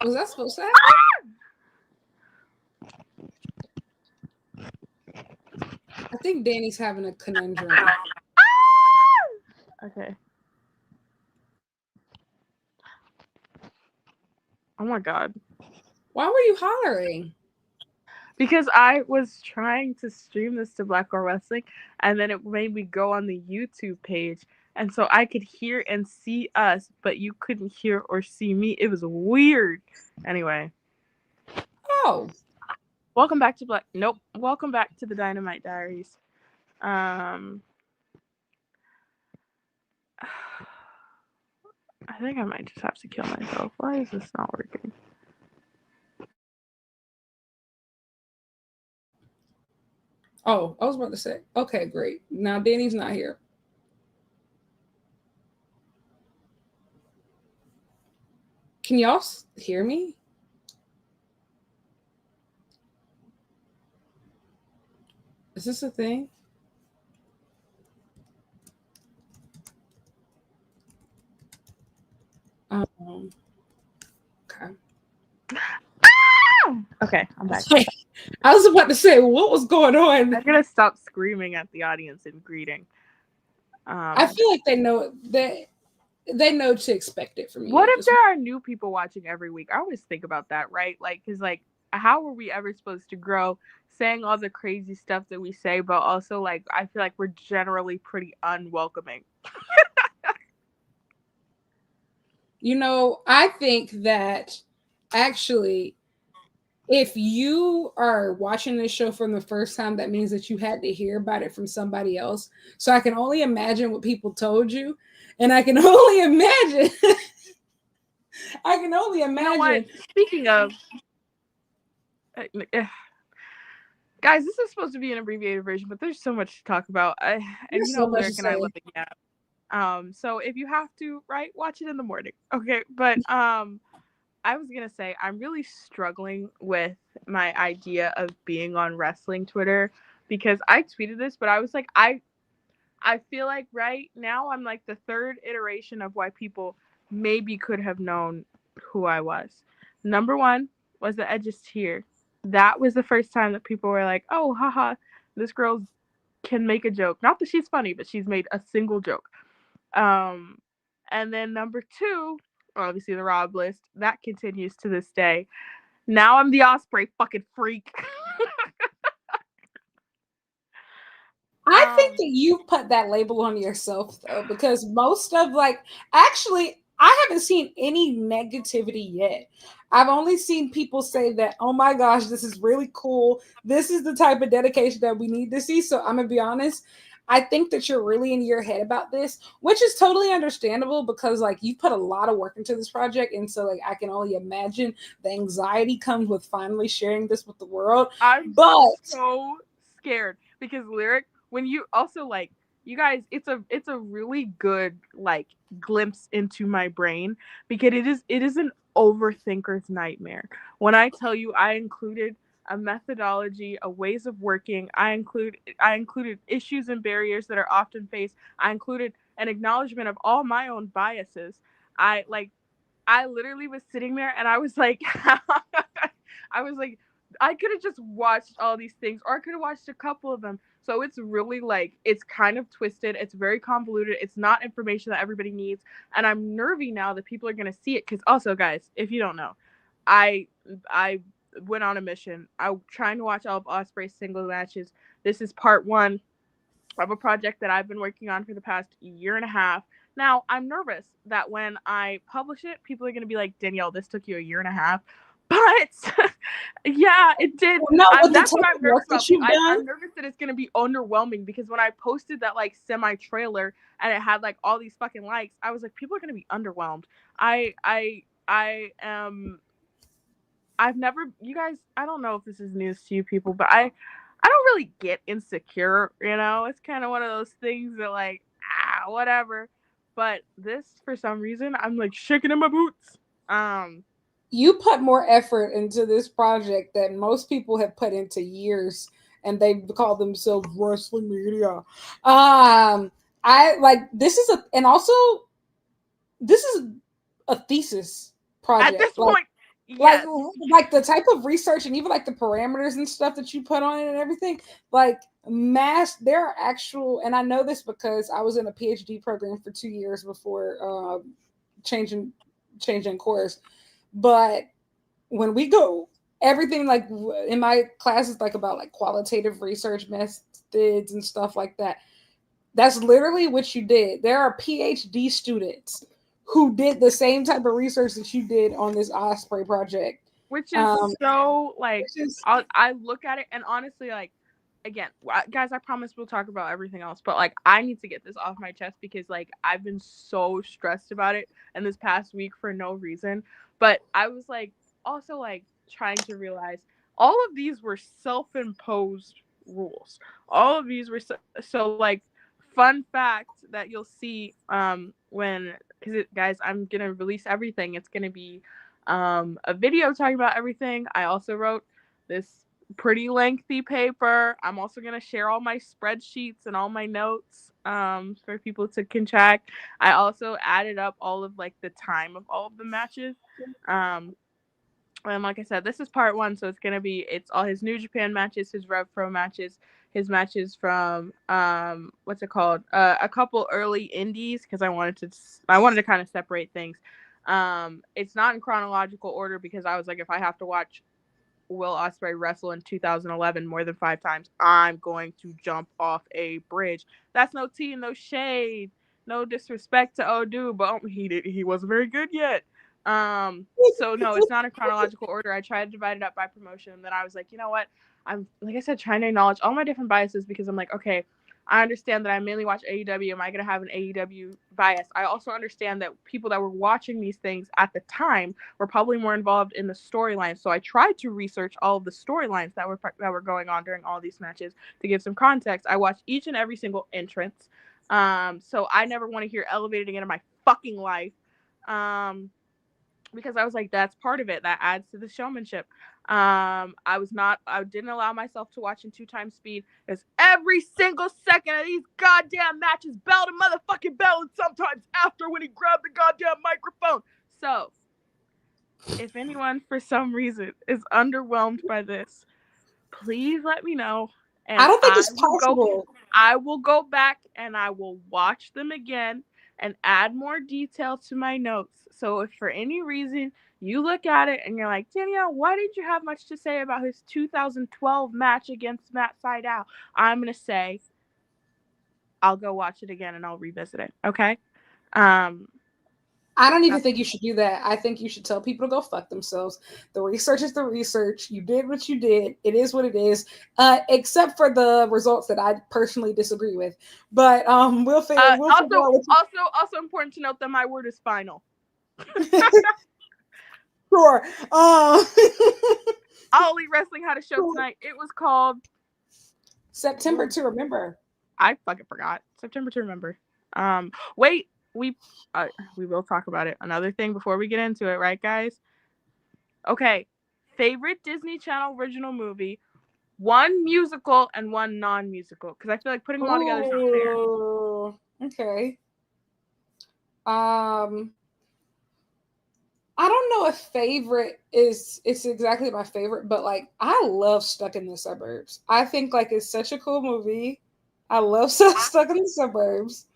Was that supposed to happen? I think Dani's having a conundrum. Okay. Oh my god. Why were you hollering? Because I was trying to stream this to Black Girl Wrestling, and then it made me go on the YouTube page, and so I could hear and see us, but you couldn't hear or see me. It was weird. Anyway. Oh. Welcome back to Welcome back to the Dynamite Diaries. I think I might just have to kill myself. Why is this not working? Oh, I was about to say. Okay, great. Now Dani's not here. Can y'all hear me? Is this a thing? Okay. Okay, I'm back. I was about to say, what was going on? I'm gonna stop screaming at the audience and greeting. I feel like they know to expect it from you. What if there are new people watching every week? I always think about that, right? Like, because like, how are we ever supposed to grow saying all the crazy stuff that we say, but also like, I feel like we're generally pretty unwelcoming. I think that actually, if you are watching this show from the first time, that means that you had to hear about it from somebody else. So I can only imagine what people told you. And I can only imagine. You know what? Speaking of, guys, this is supposed to be an abbreviated version, but there's so much to talk about. And Lyric and I live in Gap. So if you have to, right, watch it in the morning. Okay. But I was gonna say I'm really struggling with my idea of being on wrestling Twitter because I tweeted this, but I was like, I feel like right now I'm like the third iteration of why people maybe could have known who I was. Number one was the Edge's Tear. That was the first time that people were like, oh, haha, this girl can make a joke. Not that she's funny, but she's made a single joke. And then number two, obviously the Rob list, that continues to this day. Now I'm the Osprey fucking freak. I think that you put that label on yourself though, because most of actually, I haven't seen any negativity yet. I've only seen people say that, oh my gosh, this is really cool. This is the type of dedication that we need to see. So I'm gonna be honest. I think that you're really in your head about this, which is totally understandable because you put a lot of work into this project. And so I can only imagine the anxiety comes with finally sharing this with the world. I'm so scared because Lyric, when you also you guys, it's a really good glimpse into my brain because it is an overthinker's nightmare. When I tell you I included a methodology, a ways of working, I included issues and barriers that are often faced. I included an acknowledgement of all my own biases. I literally was sitting there and I was like I could have just watched all these things, or I could have watched a couple of them. So it's really it's kind of twisted. It's very convoluted. It's not information that everybody needs. And I'm nervy now that people are going to see it. Because also, guys, if you don't know, I went on a mission. I'm trying to watch all of Osprey's single matches. This is part one of a project that I've been working on for the past year and a half. Now, I'm nervous that when I publish it, people are going to be like, Danielle, this took you a year and a half. But yeah, it did. That's what I'm nervous about. I'm nervous that it's going to be underwhelming because when I posted that semi trailer and it had all these fucking likes, I was like, people are going to be underwhelmed. I've never, you guys, I don't know if this is news to you people, but I don't really get insecure, It's kind of one of those things that whatever. But this, for some reason, I'm shaking in my boots. You put more effort into this project than most people have put into years, and they call themselves wrestling media. This is a thesis project. At this Like, point, yes. like the type of research and even like the parameters and stuff that you put on it and everything, like there are actual, and I know this because I was in a PhD program for 2 years before changing changing course. But when we go, everything like in my classes like about like qualitative research methods and stuff like that, that's literally what you did. There are PhD students who did the same type of research that you did on this Osprey project. Which is so like, Which is, I look at it and honestly, like, again, guys, I promise we'll talk about everything else, but like, I need to get this off my chest because like I've been so stressed about it in this past week for no reason. But I was like also like trying to realize all of these were self-imposed rules. All of these were so like, fun fact that you'll see when, because guys, I'm gonna release everything. It's gonna be a video talking about everything. I also wrote this pretty lengthy paper. I'm also going to share all my spreadsheets and all my notes for people to can track. I also added up all of like the time of all of the matches. And like I said, this is part one, so it's all his New Japan matches, his Rev Pro matches, his matches from what's it called? A couple early indies because I wanted to kind of separate things. It's not in chronological order because I was like, if I have to watch Will Ospreay wrestle in 2011 more than 5 times, I'm going to jump off a bridge. That's no tea, no shade, no disrespect to Odu, but he wasn't very good yet. So no, it's not in chronological order. I tried to divide it up by promotion, and then I was like, you know what? I'm, like I said, trying to acknowledge all my different biases because I'm like, okay, I understand that I mainly watch AEW. Am I going to have an AEW bias? I also understand that people that were watching these things at the time were probably more involved in the storylines. So I tried to research all of the storylines that were going on during all these matches to give some context. I watched each and every single entrance. So I never want to hear elevated again in my fucking life. Because I was like, that's part of it. That adds to the showmanship. I didn't allow myself to watch in 2 times speed because every single second of these goddamn matches, bell to motherfucking bell, and sometimes after when he grabbed the goddamn microphone. So, if anyone for some reason is underwhelmed by this, please let me know, I and don't think it's possible. I will go back and I will watch them again and add more detail to my notes. So if for any reason you look at it and you're like, Danielle, why did you have much to say about his 2012 match against Matt Sydal? I'm going to say, I'll go watch it again and I'll revisit it. Okay. I don't even think you should do that. I think you should tell people to go fuck themselves. The research is the research. You did what you did. It is what it is. Except for the results that I personally disagree with. But we'll figure out also important to note that my word is final. Sure. All Elite Wrestling had a show tonight. It was called September to Remember. I fucking forgot. September to Remember. Wait, we will talk about it. Another thing before we get into it, right, guys? Okay, favorite Disney Channel original movie, one musical and one non-musical, because I feel like putting them all together is not fair. Okay. I don't know if favorite is it's exactly my favorite, but like I love Stuck in the Suburbs. I think like it's such a cool movie. I love Stuck in the Suburbs.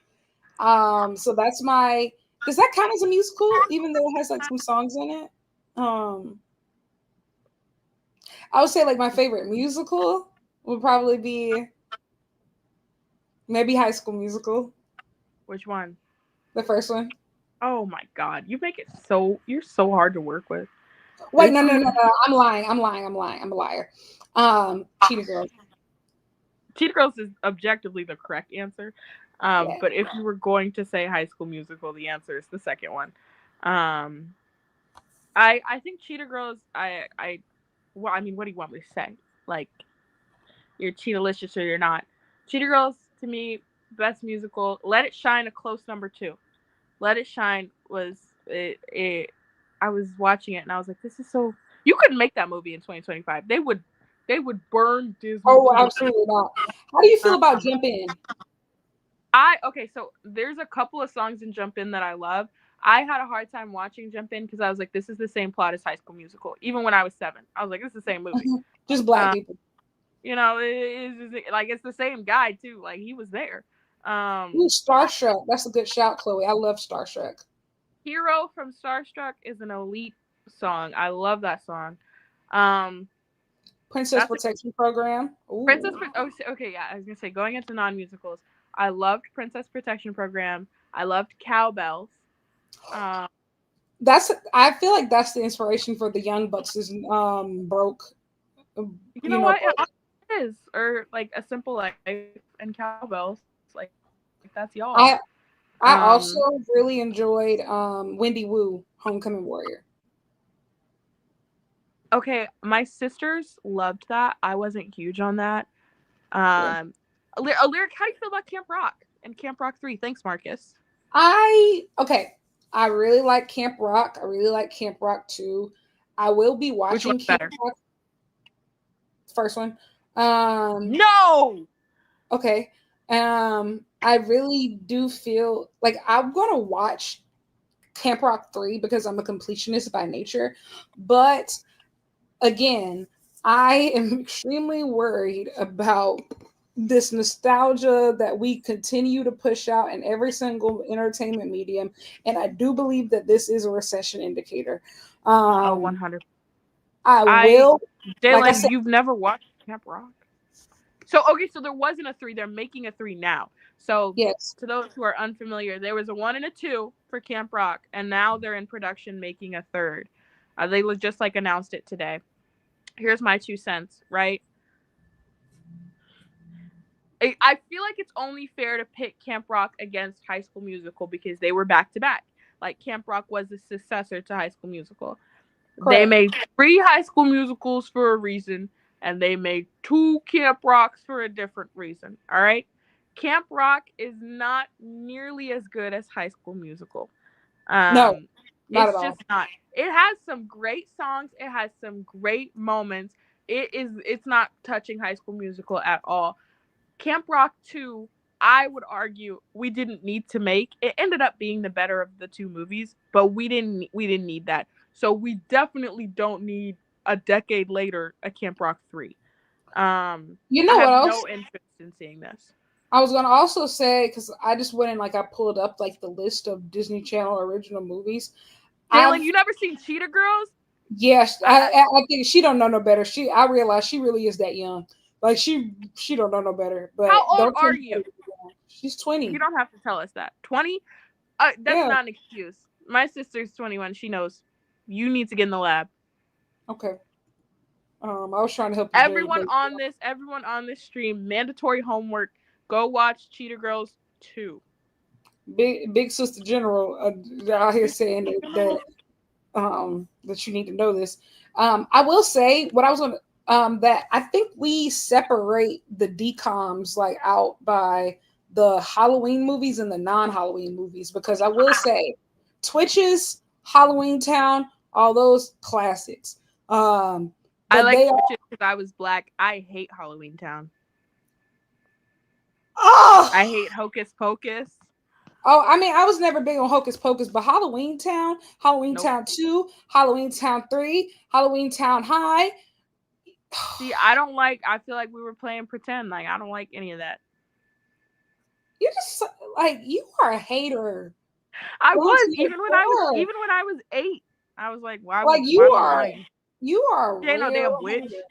So that's my. Does that count as a musical, even though it has like some songs in it? I would say like my favorite musical would probably be maybe High School Musical. Which one? The first one. Oh my god, you're so hard to work with. Wait, no. I'm lying. I'm a liar. Cheetah Girls. Cheetah Girls is objectively the correct answer. But if you were going to say High School Musical, the answer is the second one. I think Cheetah Girls. Well, I mean, what do you want me to say? Like, you're Cheetah-licious or you're not. Cheetah Girls, to me, best musical. Let It Shine, a close number 2. Let It Shine was it. I was watching it and I was like, this is so. You couldn't make that movie in 2025. They would burn Disney. Oh, absolutely not. How do you feel about Jump In? Okay, so there's a couple of songs in Jump In that I love. I had a hard time watching Jump In because I was like, this is the same plot as High School Musical. Even when I was 7, I was like, this is the same movie. Just black people. You know, it's the same guy too. Like he was there. Ooh, Starstruck. That's a good shout, Chloe. I love Starstruck. Hero from Starstruck is an elite song. I love that song. Um, Princess Protection Program. Ooh. Okay, yeah. I was gonna say going into non-musicals. I loved Princess Protection Program. I loved Cowbells. Um, I feel like that's the inspiration for the Young Bucks is broke. you know what? It is, or like A Simple Life and Cowbells. Like that's y'all. I also really enjoyed Wendy Wu, Homecoming Warrior. Okay, my sisters loved that. I wasn't huge on that. A lyric. How do you feel about Camp Rock and Camp Rock 3? Thanks, Marcus. I really like Camp Rock. I really like Camp Rock 2. I will be watching Camp Rock. First one. No. Okay. I really do feel like I'm gonna watch Camp Rock 3 because I'm a completionist by nature. But again, I am extremely worried about this nostalgia that we continue to push out in every single entertainment medium. And I do believe that this is a recession indicator. 100. I will. Jalen, like you've never watched Camp Rock? So, okay, so there wasn't a 3. They're making a 3 now. So, yes. To those who are unfamiliar, there was a 1 and a 2 for Camp Rock, and now they're in production making a 3rd. They just like announced it today. Here's my 2 cents, right? I feel like it's only fair to pit Camp Rock against High School Musical because they were back to back. Like Camp Rock was the successor to High School Musical. Correct. They made 3 High School Musicals for a reason, and they made 2 Camp Rocks for a different reason. All right? Camp Rock is not nearly as good as High School Musical. No, not it's just not. It has some great songs. It has some great moments. It's not touching High School Musical at all. Camp Rock 2, I would argue we didn't need to make. It ended up being the better of the 2 movies, but we didn't need that. So we definitely don't need a decade later a Camp Rock 3. You know I what have else? no interest in seeing this. I was gonna also say because I just went and like I pulled up like the list of Disney Channel original movies. Jalen, you never seen Cheetah Girls? Yes, I think she don't know no better. I realize she really is that young. Like she don't know no better. But how old are you? She's 20. You don't have to tell us that. 20? That's not an excuse. My sister's 21. She knows. You need to get in the lab. Okay. I was trying to help you. Everyone on this stream, mandatory homework. Go watch Cheetah Girls 2. Big Sister General out here saying that you need to know this. I will say what I was going to that I think we separate the DCOMs like out by the Halloween movies and the non-Halloween movies because I will say Twitches, Halloween Town, all those classics. I like Twitches because I was black. I hate Halloween Town. Oh, I hate Hocus Pocus. Oh, I mean, I was never big on Hocus Pocus, but Halloween Town, Halloween Town 2, Halloween Town 3, Halloween Town High. See, I feel like we were playing pretend. Like, I don't like any of that. You just, like, you are a hater. I was, even when I was 8. I was like, why? Like, you are a real damn witch. Hater.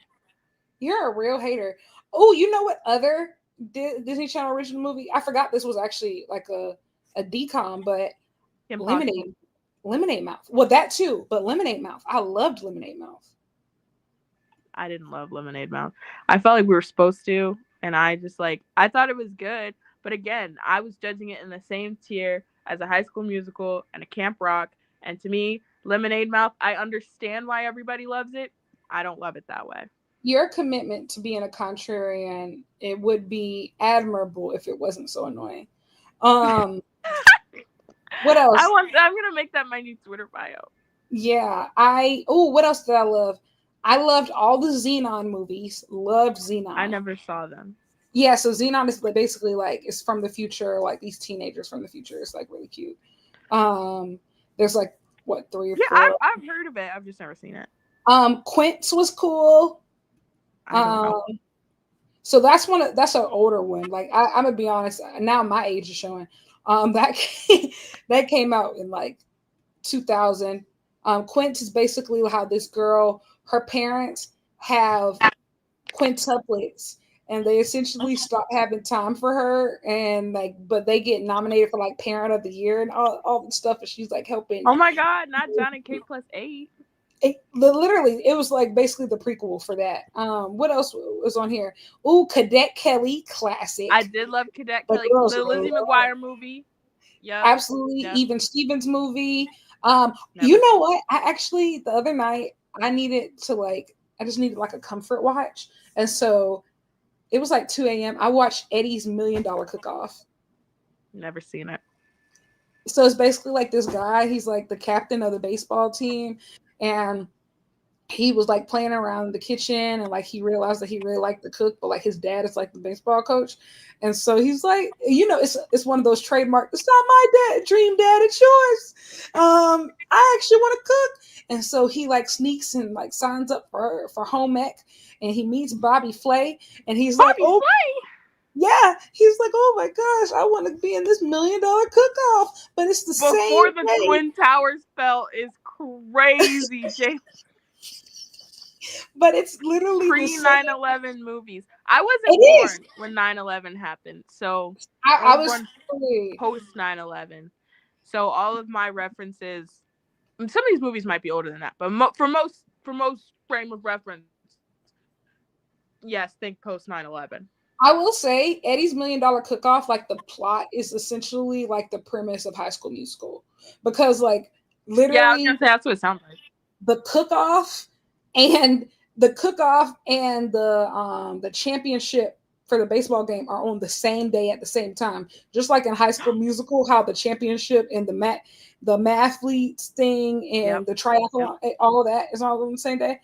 You're a real hater. Oh, you know what other Disney Channel original movie? I forgot this was actually like a DCOM, but Lemonade Mouth. Well, that too, but Lemonade Mouth. I loved Lemonade Mouth. I didn't love Lemonade Mouth. I felt like we were supposed to, and I thought it was good, but again, I was judging it in the same tier as a High School Musical and a Camp Rock, and to me, Lemonade Mouth, I understand why everybody loves it. I don't love it that way. Your commitment to being a contrarian, it would be admirable if it wasn't so annoying. What else? I'm gonna make that my new Twitter bio. Yeah, what else did I love? I loved all the Xenon movies. Loved Xenon. I never saw them. Yeah, so Xenon is basically like it's from the future, like these teenagers from the future. It's like really cute. There's like what, three or Yeah, four. I've heard of it. I've just never seen it. Quince was cool. I don't know. Um, so that's an older one. Like I'm gonna be honest. Now my age is showing. That that came out in like 2000. Quint is basically how this girl, her parents have quintuplets, and they essentially stop having time for her, and like, but they get nominated for like Parent of the Year and all the stuff, and she's like helping. Oh my God, not Johnny K plus 8. Literally, it was like basically the prequel for that. What else was on here? Ooh, Cadet Kelly, I classic. did love Cadet The Kelly, girls the Lizzie love McGuire movie. Yep. absolutely. Yep. Even Stevens movie. You Never know seen. what? I actually the other night I needed to like I just needed like a comfort watch, and so it was like 2 a.m. I watched Eddie's $1 Million Cook Off. Never seen it. So it's basically like this guy. He's like the captain of the baseball team, and he was like playing around in the kitchen, and like he realized that he really liked to cook, but like his dad is like the baseball coach, and so he's like, it's one of those trademark. It's not my dad, dream dad, it's yours. I actually want to cook, and so he like sneaks and like signs up for home ec, and he meets Bobby Flay, and he's like, Bobby oh Flay. yeah, he's like, oh my gosh, I want to be in this $1 Million Cook Off, but it's the same Before the day. Twin Towers fell is crazy, Jay. But it's literally the Pre same. 9/11 movies. I It wasn't is. born when 9/11 happened, so I I was was born fully. post 9/11. So all of my references, some of these movies might be older than that, but for most frame of reference, yes, think post 9/11. I will say Eddie's $1 Million Cook Off, like the plot is essentially like the premise of High School Musical, because like Yeah, I was gonna literally say that's what it sounds like. the cook off and the cook off and the championship for the baseball game are on the same day at the same time, just like in High School Musical, how the championship and the mathletes thing and Yep. the Yep. triathlon, all of that is all on the same day.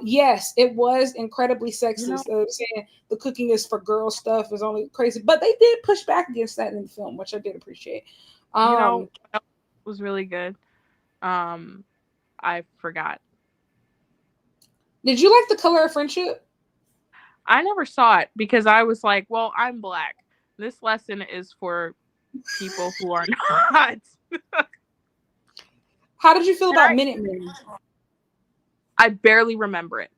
Yes, it was incredibly You know, sexist. Saying the cooking is for girl stuff is only crazy, but they did push back against that in the film, which I did appreciate. you know, Um, that was really good. Um, I forgot. did you like The Color of Friendship? I never saw it because I was like, well, I'm black. This lesson is for people who are not. How did you feel And about Minutemen? I barely remember it.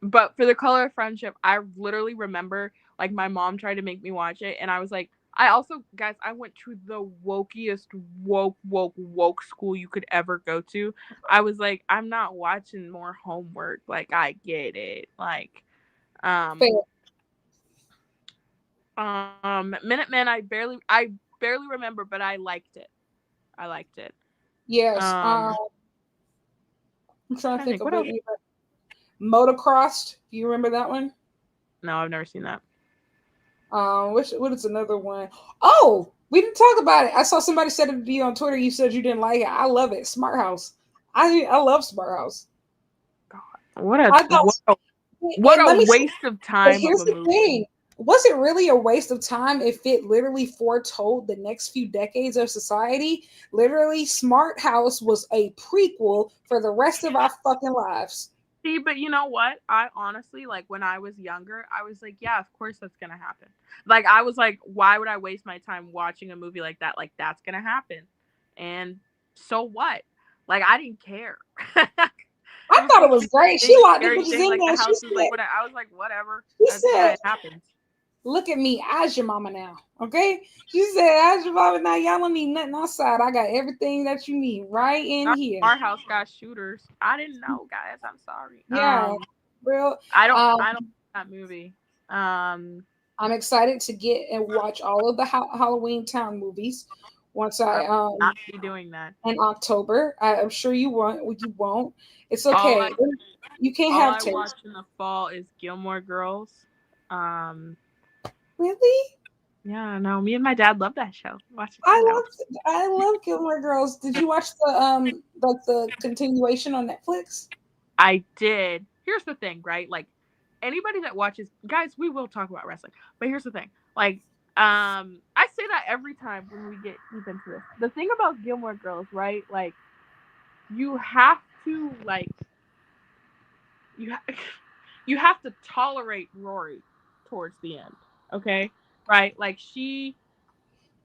But for The Color of Friendship, I literally remember like my mom tried to make me watch it, and I was like, I also, guys, I went to the wokest woke school you could ever go to. I was like, I'm not watching more homework. Like, I get it. Like, um, Fair. Minutemen, I barely remember, but I liked it. I liked it. Yes. Um, I'm trying to trying to think think of what else. it. Motocrossed. Do you remember that one? No, I've never seen that. What is another one? Oh, we didn't talk about it. I saw somebody said it to you on Twitter. You said you didn't like it. I love it. Smart House. I love Smart House. God, what a I thought, what a what and a let me say, waste of but time of here's a the movie. thing. Was it really a waste of time if it literally foretold the next few decades of society? Literally, Smart House was a prequel for the rest of our fucking lives. See, but you know what? I honestly, like, when I was younger, I was like, yeah, of course that's gonna happen. Like, I was like, why would I waste my time watching a movie like that? Like, that's gonna happen. And so what? Like, I didn't care. It I was thought some it was stupid great. She thing, locked the scary bitches thing. in Like, the there. house was like, what? I was like, whatever. She Yeah, said, it happens. look at me, as your mama now. Okay? She said, as your mama now, y'all don't need nothing outside. I got everything that you need right in here. Our house got shooters. I didn't know, guys. I'm sorry. Yeah, real. I don't. Um, I don't like that movie. Um, I'm excited to get and watch all of the Halloween Town movies once I I will not be doing that. in October. I'm sure you won't. You won't. It's All okay. I You can't all have I taste. watch in the fall is Gilmore Girls. Um, Really? yeah, no, me and my dad love that show. Watch it I together. love I love Gilmore Girls. Did you watch the like the continuation on Netflix? I did. Here's the thing, right? Like, anybody that watches, guys, we will talk about wrestling. But here's the thing. Like, I say that every time when we get deep into this. The thing about Gilmore Girls, right? Like, you have to like you ha- you have to tolerate Rory towards the end. Okay, right? Like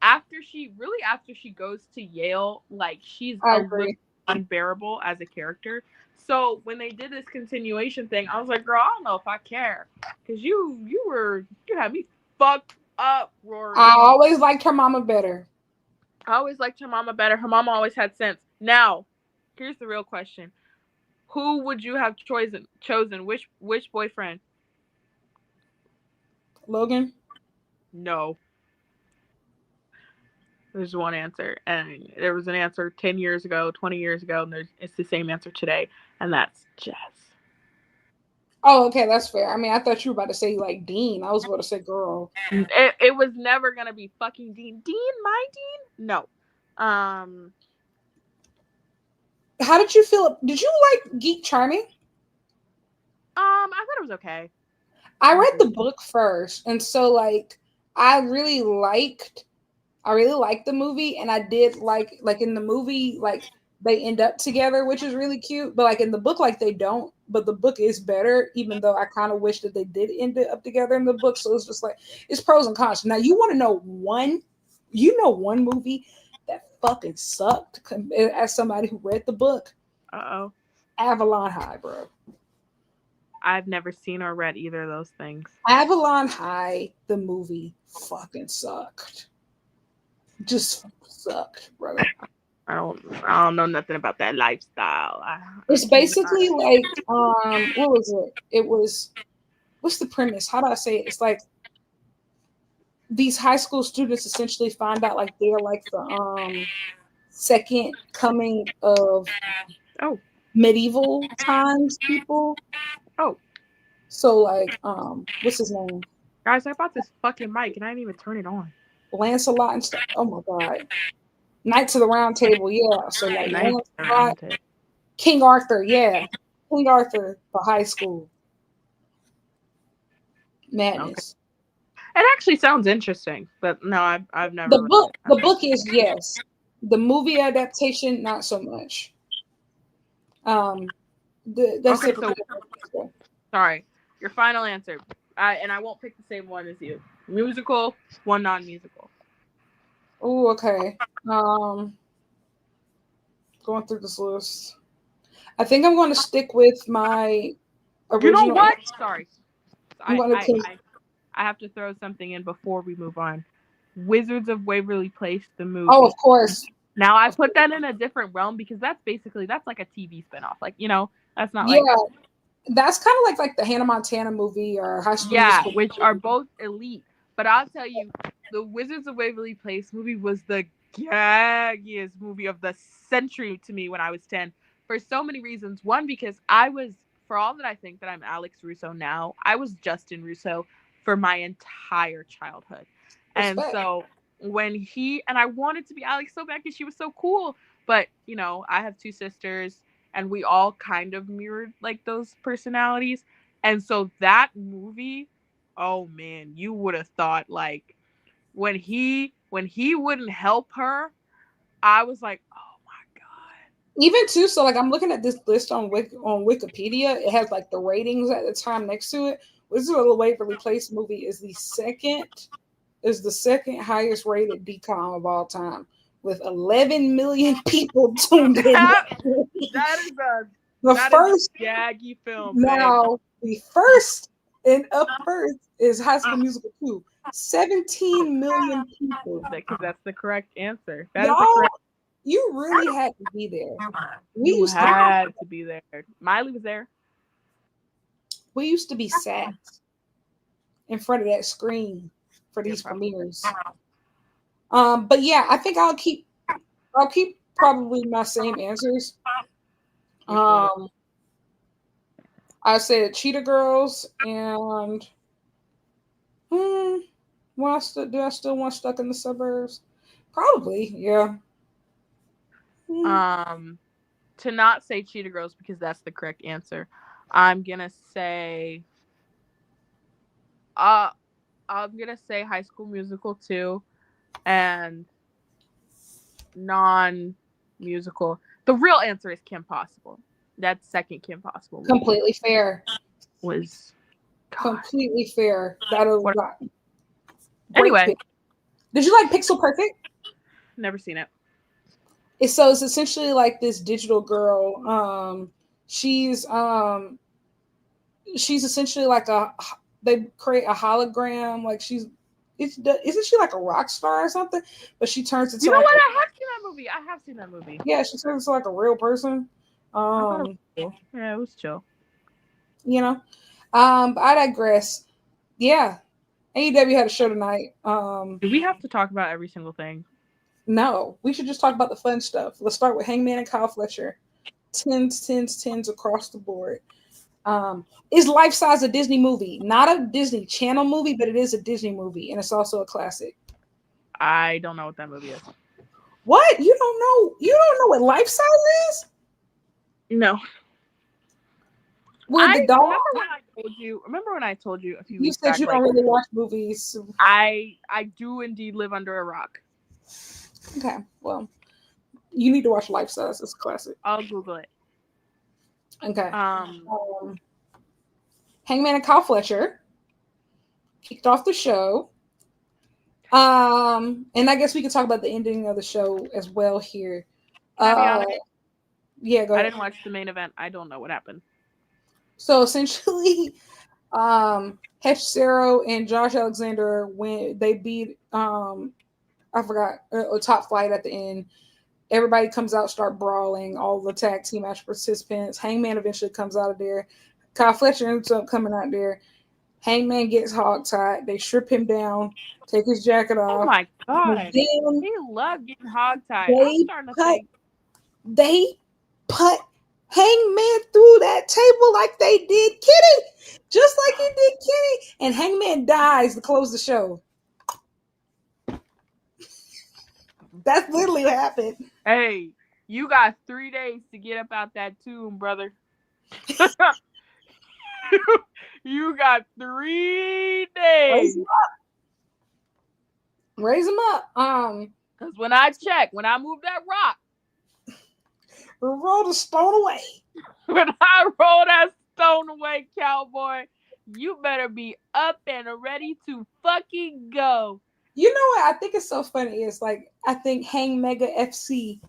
after she goes to Yale, like she's I a little agree. unbearable as a character. So when they did this continuation thing, I was like, girl, I don't know if I care, because you had me fucked up, I Rory. always liked her mama better. I always liked her mama better. Her mama always had sense. Now, here's the real question: who would you have chosen? Chosen which boyfriend? Logan. No, there's one answer, and there was an answer 10 years ago, 20 years ago, and it's the same answer today, and that's Jess. Oh, okay, that's fair. I mean, I thought you were about to say like Dean. I was about to say girl. It was never gonna be fucking Dean. Dean, my Dean? No. How did you feel? Did you like Geek Charming? I thought it was okay. I read the book first, and so like I really liked the movie, and I did like in the movie like they end up together, which is really cute. But like in the book, like they don't. But the book is better, even though I kind of wish that they did end up together in the book. So it's just like it's pros and cons. Now you want to know one movie that fucking sucked as somebody who read the book. Uh-oh. Avalon High, bro. I've never seen or read either of those things. Avalon High, the movie, fucking sucked. Just sucked, brother. I don't know nothing about that lifestyle. I It's cannot. basically like what was it? It was what's the premise? How do I say it? It's like these high school students essentially find out like they're like the second coming of Oh, medieval times people. oh, So like what's his name? guys, I bought this fucking mic and I didn't even turn it on. Lancelot and stuff. Oh my god. Knights of the Round Table, yeah. So like Nice Lancelot, around it. King Arthur, yeah. King Arthur for high school. Okay, Madness. it actually sounds interesting, but no, I've The never read book, it. the book is yes. The movie adaptation, not so much. Um, that's Okay, so typically. sorry, your final answer. I won't pick the same one as you. Musical, one non-musical. Oh, okay. Going through this list, I think I'm going to stick with my You know original. what? Sorry, I'm I going I to. I, I have to throw something in before we move on. Wizards of Waverly Place, the Oh, of movie. course. Now I Of put course. that in a different realm because that's like a TV spinoff. Like, that's not like, Yeah, that's kind of like the Hannah Montana movie or High School yeah, Musical which are movie. both elite. But I'll tell you, the Wizards of Waverly Place movie was the gaggiest movie of the century to me when I was 10 for so many reasons. One, because for all that I think that I'm Alex Russo now, I was Justin Russo for my entire childhood. And Respect. so and I wanted to be Alex so bad because she was so cool. But, I have two sisters and we all kind of mirrored like those personalities. And so that movie, oh man, you would have thought like when he wouldn't help her, I was like, oh my god. Even too, so like I'm looking at this list on Wikipedia. It has like the ratings at the time next to it. Wizard of the Waverly Place movie is the second highest rated DCOM of all time, with 11 million people tuned in. That that is a The that is first a gaggy film, babe. now the first and up first is High School Musical 2. 17 million people. Because that's the correct answer. That is the Y'all, correct. you really had to be there. We You used to had to be there. Miley was there. we used to be sat in front of that screen for Yeah, these probably. premieres. But yeah, I think I'll keep probably my same answers. Which was Um, I said Cheetah Girls and hmm, do I still want Stuck in the Suburbs? Probably, yeah. Hmm. to not say Cheetah Girls because that's the correct answer. I'm gonna say uh I'm gonna say High School Musical 2 and non-musical. The real answer is Kim Possible. That second Kim Possible movie Completely fair. was God. Completely fair. That was great Anyway. pick. Did you like Pixel Perfect? Never seen it. It's essentially like this digital girl. She's essentially like they create a hologram. Like isn't she like a rock star or something? But she turns into what? I have seen that movie. I have seen that movie. Yeah, she turns into like a real person. I thought it was cool. Yeah, it was chill. You know, but I digress. Yeah, AEW had a show tonight. Do we have to talk about every single thing? No, we should just talk about the fun stuff. Let's start with Hangman and Kyle Fletcher. 10s across the board. Is Life Size a Disney movie? Not a Disney Channel movie, but it is a Disney movie, and it's also a classic. I don't know what that movie is. What? You don't know? You don't know what Life Size is? No. With the dog? Remember when I told you a few weeks back? You said you don't really watch movies. I do indeed live under a rock. Okay, well, you need to watch Life Size. It's a classic. I'll Google it. Okay. Hangman and Kyle Fletcher kicked off the show. And I guess we could talk about the ending of the show as well here. Can I be honest? Yeah, go ahead. I didn't watch the main event. I don't know what happened. So essentially, Hechicero and Josh Alexander, when they beat I forgot a top flight at the end. Everybody comes out, start brawling. All the tag team match participants. Hangman eventually comes out of there. Kyle Fletcher ends up coming out there. Hangman gets hogtied. They strip him down, take his jacket off. Oh my God. He loved getting hogtied. I'm starting to think. They put Hangman through that table like they did Kenny. Just like he did Kenny. And Hangman dies to close the show. That's literally what happened. Hey, you got 3 days to get up out that tomb, brother. You got 3 days. Raise him up. Because when I move that rock, roll the stone away. When I roll that stone away, cowboy, you better be up and ready to fucking go. You know what I think is so funny is like I think Hang Mega FC,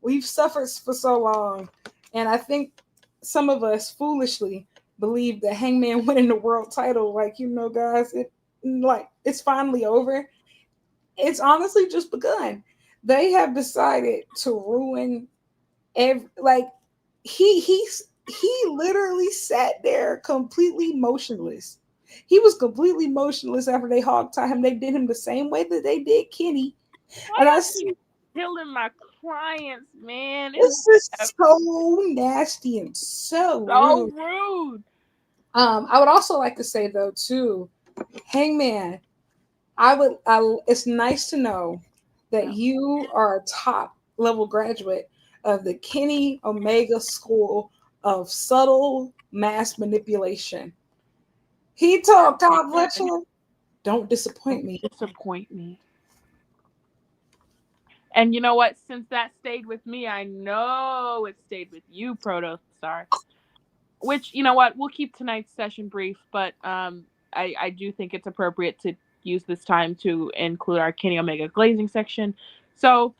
we've suffered for so long, and I think some of us foolishly believe that Hangman winning the world title, like, you know, guys, it's finally over. It's honestly just begun. They have decided to ruin he literally sat there completely motionless. He was completely motionless after they hogtied him. They did him the same way that they did Kenny. Why are you killing my clients, man? It's just so nasty and so rude. I would also like to say though too, Hangman, it's nice to know that you are a top level graduate of the Kenny Omega School of Subtle Mass Manipulation. He told Kyle Fletcher, "Don't disappoint me." Disappoint me. And you know what? Since that stayed with me, I know it stayed with you, Protostar. Which, you know what? We'll keep tonight's session brief, but I do think it's appropriate to use this time to include our Kenny Omega glazing section. So,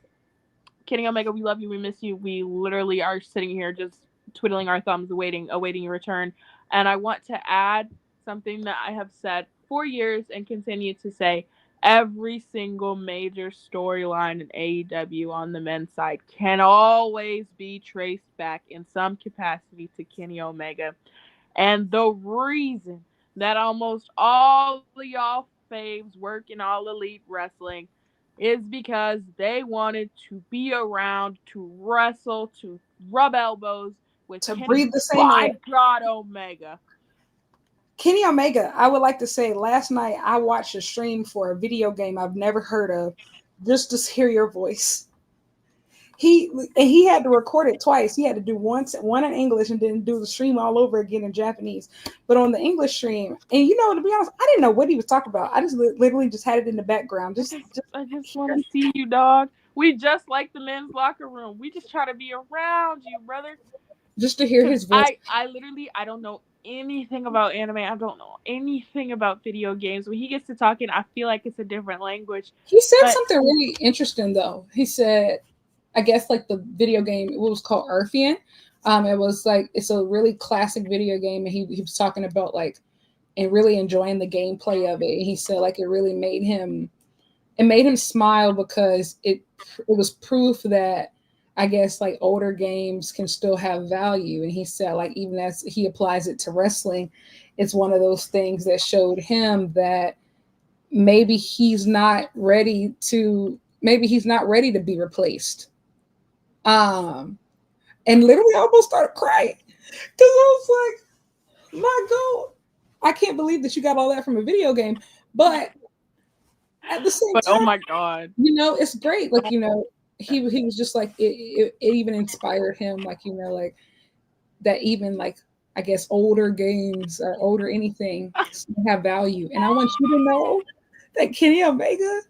Kenny Omega, we love you. We miss you. We literally are sitting here just twiddling our thumbs, awaiting your return. And I want to add something that I have said for years and continue to say. Every single major storyline in AEW on the men's side can always be traced back in some capacity to Kenny Omega. And the reason that almost all of y'all faves work in All Elite Wrestling is because they wanted to be around, to wrestle, to rub elbows with to Kenny breathe the same air. God Omega. Kenny Omega, I would like to say last night I watched a stream for a video game I've never heard of just to hear your voice. he had to record it twice. He had to do one in English and then do the stream all over again in Japanese. But on the English stream, and to be honest, I didn't know what he was talking about. I just literally just had it in the background. I just want to see you, dog. We just like the men's locker room. We just try to be around you, brother. Just to hear his voice. I literally, I don't know anything about anime. I don't know anything about video games. When he gets to talking, I feel like it's a different language. He said something really interesting though. He said, I guess like the video game, it was called Earthian. It was like it's a really classic video game, and he was talking about like and really enjoying the gameplay of it. And he said like it really made him smile because it was proof that I guess like older games can still have value. And he said like even as he applies it to wrestling, it's one of those things that showed him that maybe he's not ready to be replaced. And literally I almost started crying because I was like, my God, I can't believe that you got all that from a video game. But at the same time, oh my God, it's great. Like, he was just like, it even inspired him, like, like that even like, I guess older games or older anything have value. And I want you to know that Kenny Omega,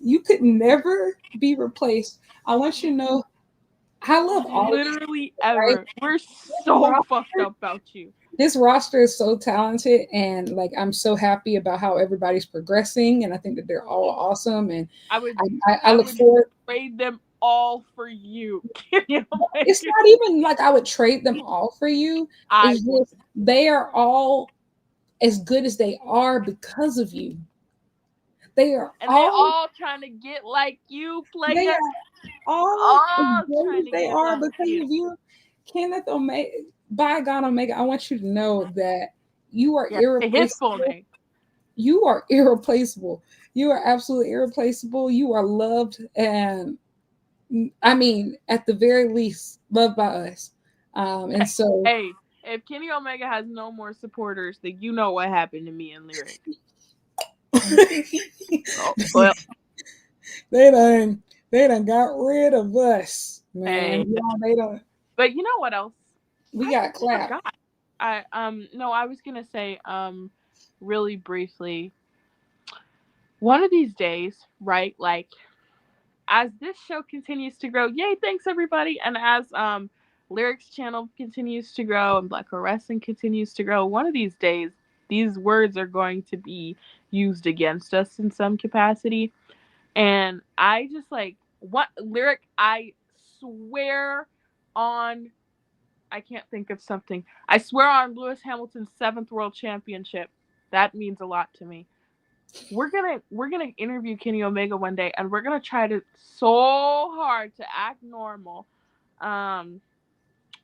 you could never be replaced. I want you to know I love all literally ever. Right? We're so fucked up about you. This roster is so talented, and like I'm so happy about how everybody's progressing, and I think that they're all awesome. And I look forward to trade them all for you. It's not even like I would trade them all for you. It's just they are all as good as they are because of you. They are all trying to get like you, player. They are all as good as they are because of you. Kenneth Omega, by God Omega, I want you to know that you are irreplaceable. You are irreplaceable. You are absolutely irreplaceable. You are loved, and I mean, at the very least, loved by us. And so, hey, if Kenny Omega has no more supporters, then you know what happened to me and Lyric. Well, they done got rid of us, man. Hey. They don't. But you know what else? We got clapped. I was gonna say really briefly. One of these days, right? Like as this show continues to grow, yay! Thanks everybody, and as Lyric's channel continues to grow and Black Girl Wrestling continues to grow, one of these days, these words are going to be used against us in some capacity. And I just like what Lyric, I swear on, I can't think of something. I swear on Lewis Hamilton's 7th World Championship. That means a lot to me. We're gonna interview Kenny Omega one day, and we're gonna try to so hard to act normal. And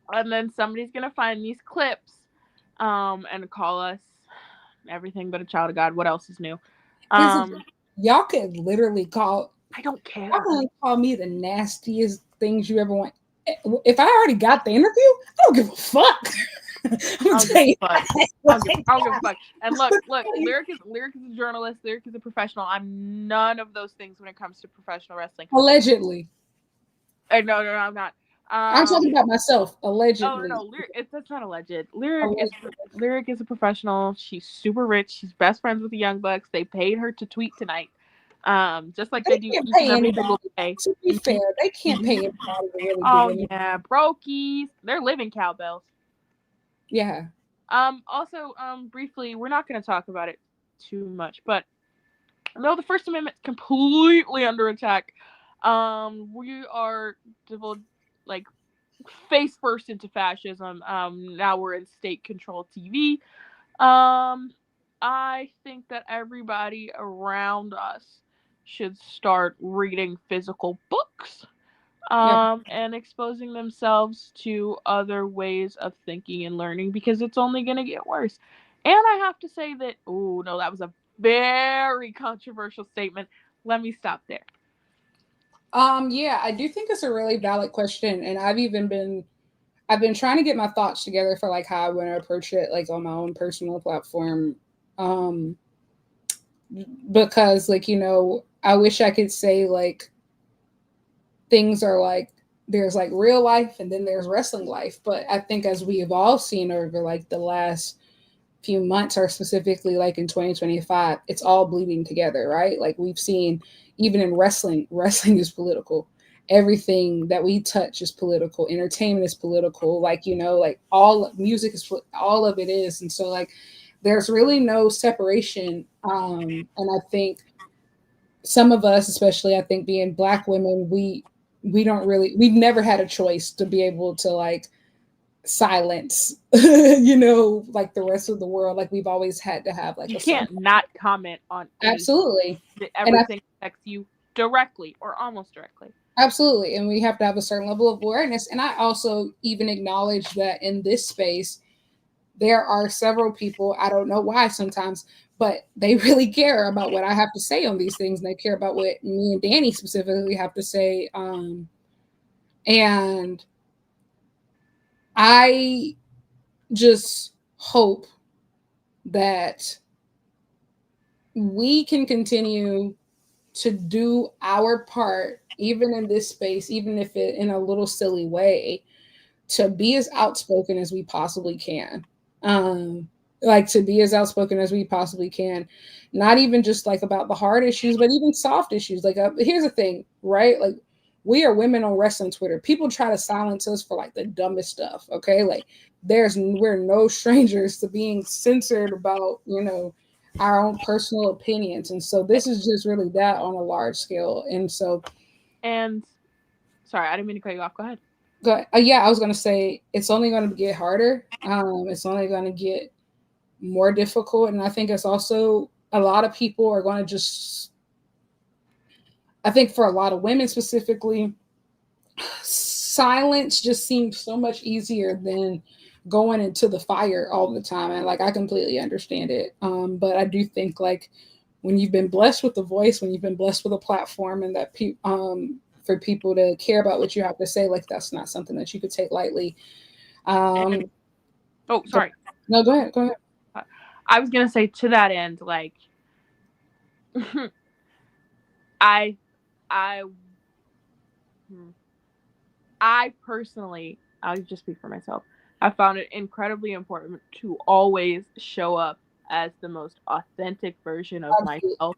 then somebody's gonna find these clips, and call us everything but a child of God. What else is new? Y'all could literally call. I don't care. Y'all can call me the nastiest things you ever want. If I already got the interview, I don't give a fuck. I don't give a fuck. And look, Lyric is a journalist. Lyric is a professional. I'm none of those things when it comes to professional wrestling. Allegedly. No, I'm not. I'm talking about myself. Allegedly. No, that's not alleged. Lyric is a professional. She's super rich. She's best friends with the Young Bucks. They paid her to tweet tonight. Just like they do each and every single day. To be fair, they can't pay anybody to really do yeah, brokies. They're living cowbells. Yeah. Also, briefly, we're not going to talk about it too much, but no, the First Amendment's completely under attack. We are like face first into fascism. Now we're in state-controlled TV. I think that everybody around us should start reading physical books. And exposing themselves to other ways of thinking and learning, because it's only going to get worse. And I have to say that, that was a very controversial statement. Let me stop there. Yeah, I do think it's a really valid question, and I've been trying to get my thoughts together for like how I want to approach it, like on my own personal platform. Because like, I wish I could say like things are like there's like real life and then there's wrestling life. But I think as we have all seen over like the last few months, or specifically like in 2025, it's all bleeding together, right? Like we've seen even in wrestling, wrestling is political. Everything that we touch is political. Entertainment is political. Like, you know, like all music is, all of it is. And so like there's really no separation. And I think some of us, especially I think being black women, we don't really, we've never had a choice to be able to like silence you know, like the rest of the world. Like we've always had to have like You a certain, can't not comment on anything. absolutely. And Everything affects you directly or almost directly. absolutely, and we have to have a certain level of awareness. And I also even acknowledge that in this space there are several people, I don't know why sometimes, but they really care about what I have to say on these things, and they care about what me and Dani specifically have to say. And I just hope that we can continue to do our part, even in this space, even if it in a little silly way, to be as outspoken as we possibly can. Um, like to be as outspoken as we possibly can, not even just like about the hard issues, but even soft issues. Like, here's the thing, right? Like, we are women on wrestling Twitter. People try to silence us for like the dumbest stuff. Okay, like we're no strangers to being censored about, you know, our own personal opinions. And so this is just really that on a large scale. And so, And sorry, I didn't mean to cut you off. Go ahead. yeah, I was gonna say it's only going to get harder. It's only going to get more difficult, and I think it's also a lot of people are going to just. I think for a lot of women specifically, silence just seems so much easier than going into the fire all the time. And like I completely understand it, but I do think like when you've been blessed with a voice, when you've been blessed with a platform, and that for people to care about what you have to say, like that's not something that you could take lightly. And, Um, oh, sorry. no, go ahead. Go ahead. I was gonna say to that end, like, I, I, I personally, I'll just speak for myself. I found it incredibly important to always show up as the most authentic version of myself,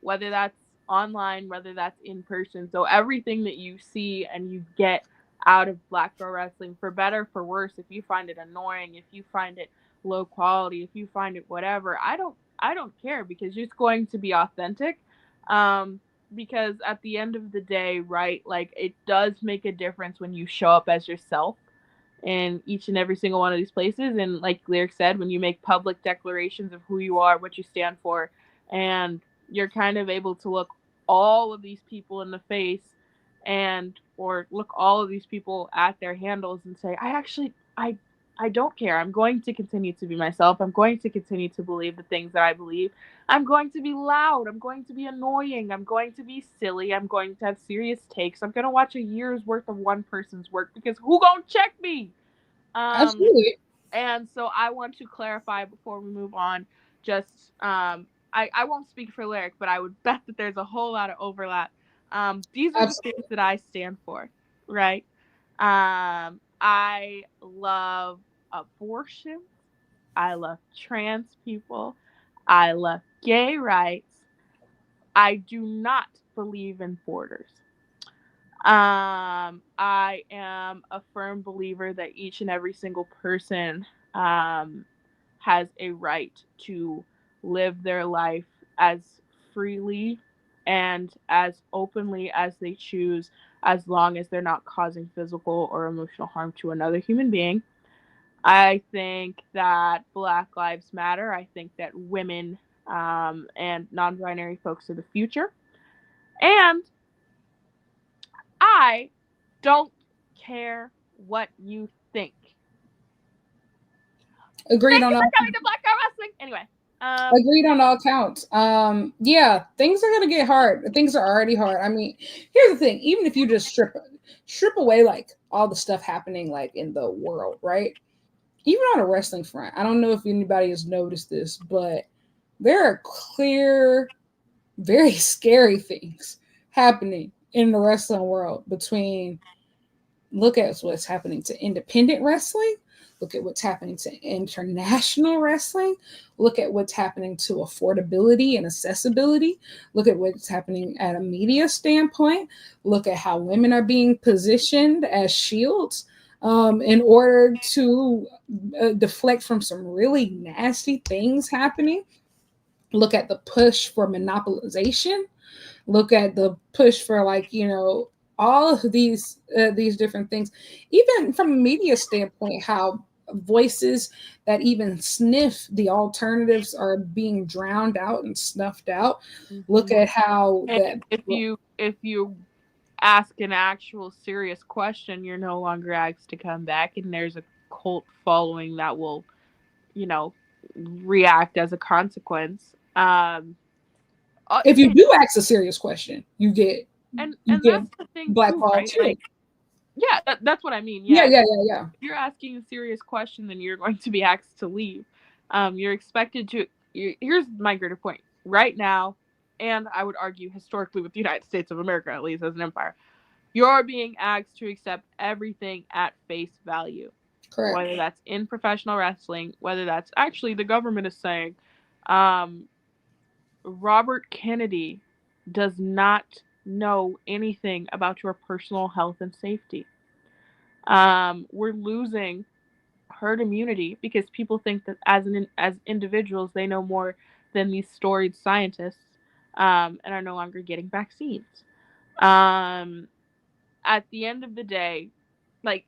whether that's online, whether that's in person. So everything that you see and you get out of Black Girl Wrestling, for better, for worse, if you find it annoying, if you find it low quality, if you find it whatever, I don't care, because it's going to be authentic. Um, because at the end of the day, right, like it does make a difference when you show up as yourself in each and every single one of these places. And like Lyric said, when you make public declarations of who you are, what you stand for, and you're kind of able to look all of these people in the face, and or look all of these people at their handles and say, I don't care. I'm going to continue to be myself. I'm going to continue to believe the things that I believe. I'm going to be loud. I'm going to be annoying. I'm going to be silly. I'm going to have serious takes. I'm going to watch a year's worth of one person's work, because who gonna check me? Absolutely. And so I want to clarify before we move on. Just I won't speak for Lyric, but I would bet that there's a whole lot of overlap. These are the Absolutely. things that I stand for, right? I love abortion. I love trans people. I love gay rights. I do not believe in borders. I am a firm believer that each and every single person has a right to live their life as freely and as openly as they choose, as long as they're not causing physical or emotional harm to another human being. I think that Black Lives Matter. I think that women and non binary folks are the future. And I don't care what you think. Agreed Thank on you for all. coming to Black Girl Wrestling. Anyway, Agreed on all counts. Yeah, things are gonna get hard. Things are already hard. I mean, here's the thing: even if you just strip away like all the stuff happening like in the world, right? Even on a wrestling front, I don't know if anybody has noticed this, but there are clear, very scary things happening in the wrestling world between look at what's happening to independent wrestling, look at what's happening to international wrestling, look at what's happening to affordability and accessibility, look at what's happening at a media standpoint, look at how women are being positioned as shields in order to deflect from some really nasty things happening. Look at the push for monopolization, look at the push for, like, all of these different things, even from a media standpoint, how voices that even sniff the alternatives are being drowned out and snuffed out. Look Mm-hmm. at how And that if you ask an actual serious question, you're no longer asked to come back, and there's a cult following that will, you know, react as a consequence. if you Okay, do ask a serious question, you and get that's the thing too, blackballed right? too. Like, yeah, that's what I mean. Yeah, Yeah, yeah, yeah, yeah. if you're asking a serious question, then you're going to be asked to leave. You're expected to. Here's my greater point. Right now, and I would argue historically with the United States of America, at least as an empire, you're being asked to accept everything at face value, Correct. whether that's in professional wrestling, whether that's actually the government is saying, um, Robert Kennedy does not know anything about your personal health and safety. We're losing herd immunity because people think that as individuals they know more than these storied scientists, and are no longer getting vaccines. Um, at the end of the day, like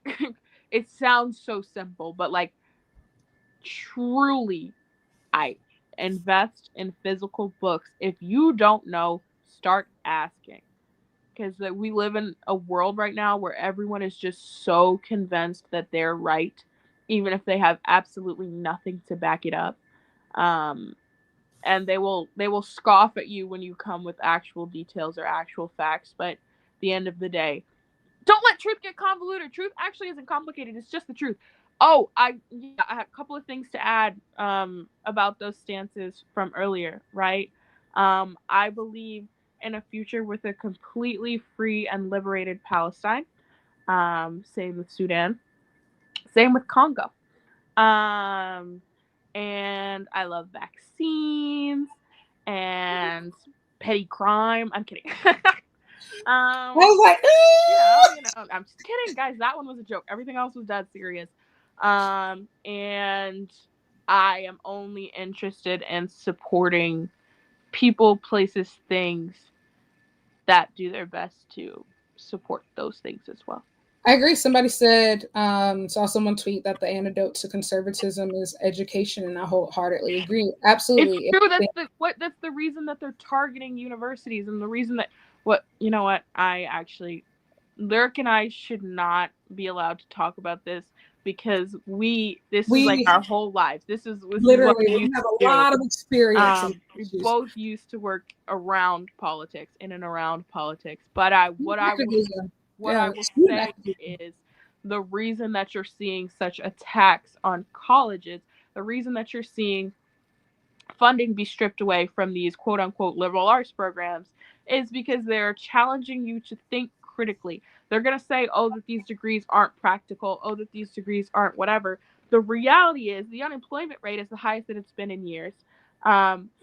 it sounds so simple, but like truly, I invest in physical books. If you don't know, start asking. Because we live in a world right now where everyone is just so convinced that they're right, even if they have absolutely nothing to back it up. Um, and they will scoff at you when you come with actual details or actual facts. But at the end of the day, don't let truth get convoluted. Truth actually isn't complicated. It's just the truth. Oh, I have a couple of things to add about those stances from earlier, right? I believe in a future with a completely free and liberated Palestine. Same with Sudan. Same with Congo. Um, and I love vaccines and petty crime. I'm kidding. I was like, I'm just kidding, guys. That one was a joke. Everything else was dead serious. And I am only interested in supporting people, places, things that do their best to support those things as well. I agree. Somebody said, saw someone tweet that the antidote to conservatism is education, and I wholeheartedly agree. It's Absolutely. true. That's the reason that they're targeting universities, and the reason that what you know what I actually Lyric and I should not be allowed to talk about this because this is like We our whole lives. This is what literally we we used have to a do. lot of experience in We issues. both used to work around politics, in and around politics. But I what I will Activism. what I Yeah, will student say activism. is the reason that you're seeing such attacks on colleges, the reason that you're seeing funding be stripped away from these quote unquote liberal arts programs is because they're challenging you to think critically. They're going to say, oh, that these degrees aren't practical, oh, that these degrees aren't whatever. The reality is the unemployment rate is the highest that it's been in years.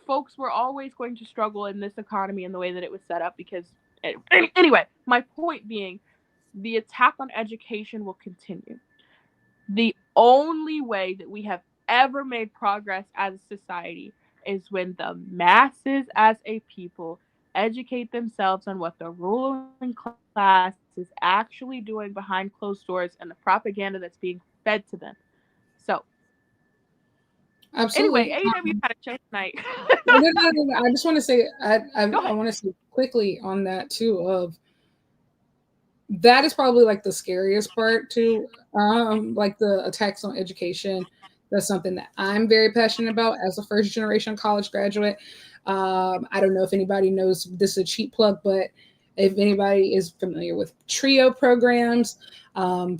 Folks were always going to struggle in this economy in the way that it was set up because, anyway, my point being, the attack on education will continue. The only way that we have ever made progress as a society is when the masses as a people educate themselves on what the ruling class is actually doing behind closed doors and the propaganda that's being fed to them. So, anyway, Absolutely. AEW had a show tonight. No. I just want to say, Go ahead. I want to say quickly on that too. Of that is probably like the scariest part too. Like the attacks on education. That's something that I'm very passionate about as a first generation college graduate. I don't know if anybody knows this is a cheap plug, but if anybody is familiar with TRIO programs,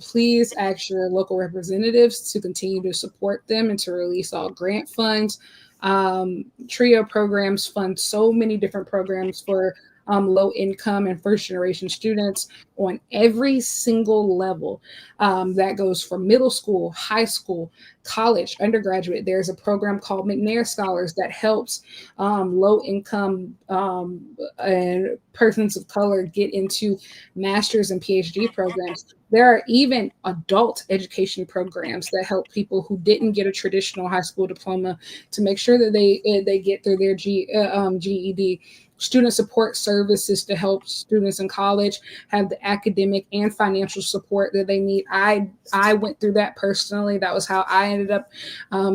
please ask your local representatives to continue to support them and to release all grant funds. TRIO programs fund so many different programs for low income and first generation students on every single level. That goes from middle school, high school, college, undergraduate. There's a program called McNair Scholars that helps low income and persons of color get into master's and PhD programs. There are even adult education programs that help people who didn't get a traditional high school diploma to make sure that they get through their GED. Student support services to help students in college have the academic and financial support that they need. I went through that personally. That was how I ended up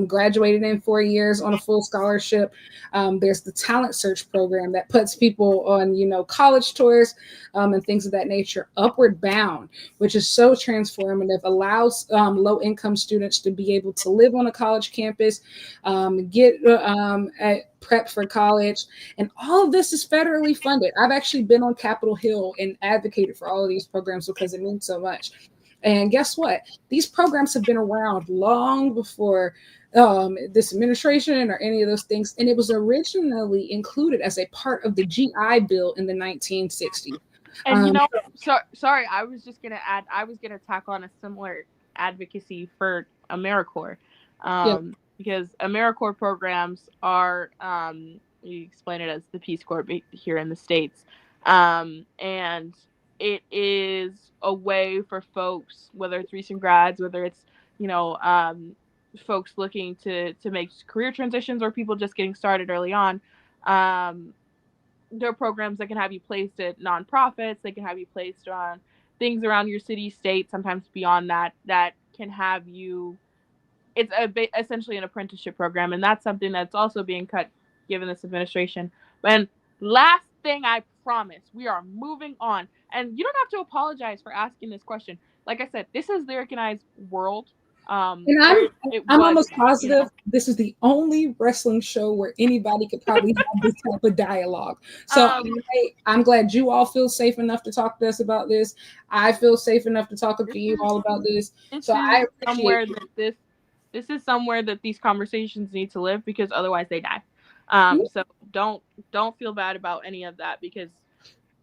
graduating in 4 years on a full scholarship. There's the talent search program that puts people on, college tours and things of that nature. Upward Bound, which is so transformative, allows low income students to be able to live on a college campus, get prep for college, and all of this is federally funded. I've actually been on Capitol Hill and advocated for all of these programs because it means so much. And guess what? These programs have been around long before this administration or any of those things. And it was originally included as a part of the GI Bill in the 1960s. And sorry, I was just gonna add. I was gonna tack on a similar advocacy for AmeriCorps, Yeah. because AmeriCorps programs are, you explain it as the Peace Corps here in the States, and it is a way for folks, whether it's recent grads, whether it's folks looking to make career transitions, or people just getting started early on. There are programs that can have you placed at nonprofits. They can have you placed on things around your city, state, sometimes beyond that can have you. It's essentially an apprenticeship program, and that's something that's also being cut given this administration. And last thing, I promise, we are moving on. And you don't have to apologize for asking this question. Like I said, this is Lyric and I's world. And It I'm was, almost positive this is the only wrestling show where anybody could probably have this type of dialogue. So I'm glad you all feel safe enough to talk to us about this. I feel safe enough to talk to you all about this. So I appreciate this is somewhere that these conversations need to live, because otherwise they die. So don't feel bad about any of that, because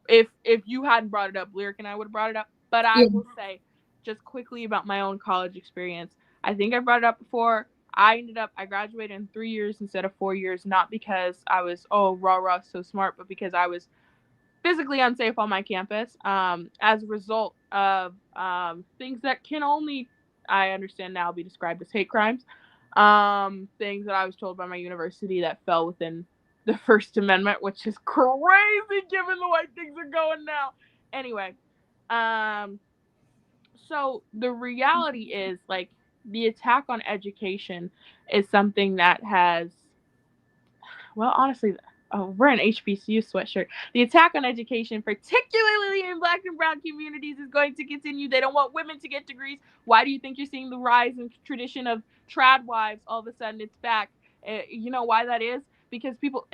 if you hadn't brought it up, Lyric and I would have brought it up. But I will say just quickly about my own college experience. I think I brought it up before. I graduated in 3 years instead of 4 years, not because I was rah so smart, but because I was physically unsafe on my campus, as a result of things that can only, I understand now, be described as hate crimes. Things that I was told by my university that fell within the First Amendment, which is crazy given the way things are going now. Anyway, so the reality is, like, the attack on education is something that has, well, honestly, we're an HBCU sweatshirt. The attack on education, particularly in Black and Brown communities, is going to continue. They don't want women to get degrees. Why do you think you're seeing the rise in tradition of trad wives? All of a sudden, it's back. You know why that is? Because people.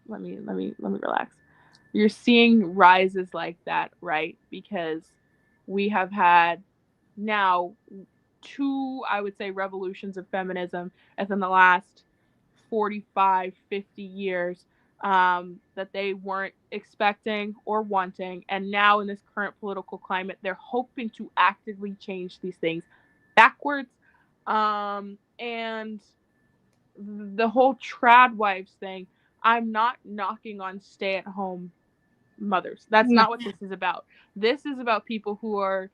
Let me relax. You're seeing rises like that, right? Because we have had now 2, I would say, revolutions of feminism within the last 45, 50 years, that they weren't expecting or wanting. And now, in this current political climate, they're hoping to actively change these things backwards. And the whole trad wives thing, I'm not knocking on stay-at-home mothers. That's not what this is about. This is about people who are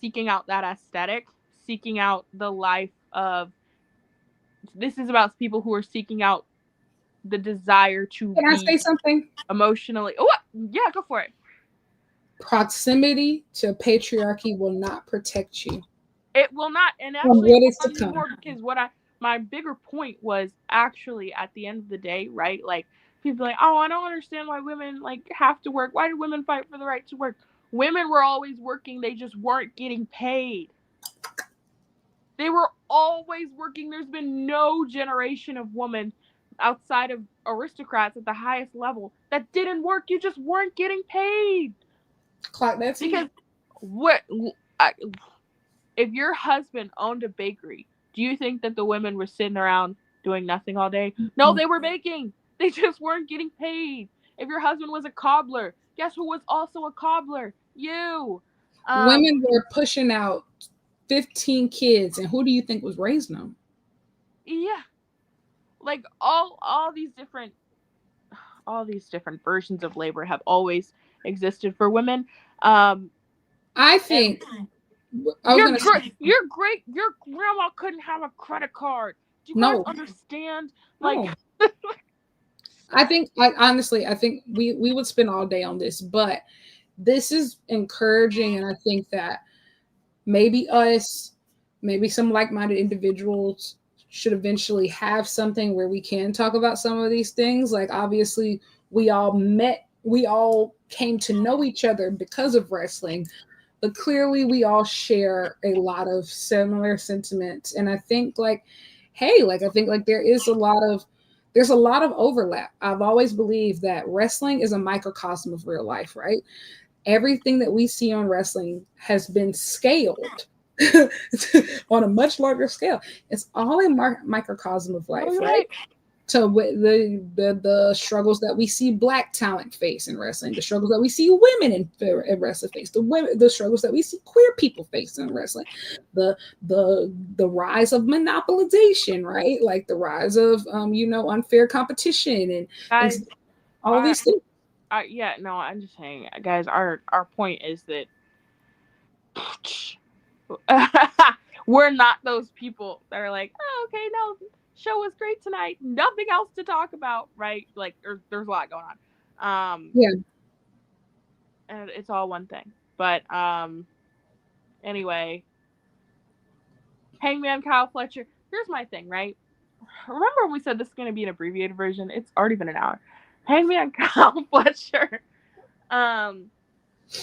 seeking out that aesthetic, seeking out the life of. This is about people who are seeking out the desire to Can I be say something? emotionally. Oh, yeah, go for it. Proximity to patriarchy will not protect you. It will not, and From actually, what is it to will come. more, because my bigger point was actually, at the end of the day, right? Like, people are like, oh, I don't understand why women like have to work. Why do women fight for the right to work? Women were always working, they just weren't getting paid. They were always working. There's been no generation of women outside of aristocrats at the highest level that didn't work. You just weren't getting paid. Clock that too. Because if your husband owned a bakery, do you think that the women were sitting around doing nothing all day? No, they were baking. They just weren't getting paid. If your husband was a cobbler, guess who was also a cobbler? You. Women were pushing out 15 kids, and who do you think was raising them? Yeah. Like all these different versions of labor have always existed for women. I And think I was gonna say your grandma couldn't have a credit card. Do you guys no, understand? Like, no. I think, like, honestly, I think we would spend all day on this, but this is encouraging, and I think that maybe us, maybe some like-minded individuals should eventually have something where we can talk about some of these things. Like, obviously, we all came to know each other because of wrestling, but clearly we all share a lot of similar sentiments. And I think, like, hey, like, I think, like, there's a lot of overlap. I've always believed that wrestling is a microcosm of real life, right? Everything that we see on wrestling has been scaled on a much larger scale. It's all a microcosm of life, right? right. So the struggles that we see black talent face in wrestling, the struggles that we see women in wrestling face, the struggles that we see queer people face in wrestling, the the rise of monopolization, right? Like the rise of unfair competition and Guys, all our these things. yeah, no, I'm just saying, guys, our point is that we're not those people that are like, oh, okay, no, show was great tonight, nothing else to talk about, right? Like, there's a lot going on, Yeah, and it's all one thing. But anyway, Hangman Kyle Fletcher. Here's my thing, right? Remember when we said this is going to be an abbreviated version? It's already been an hour. Hangman Kyle Fletcher. Um,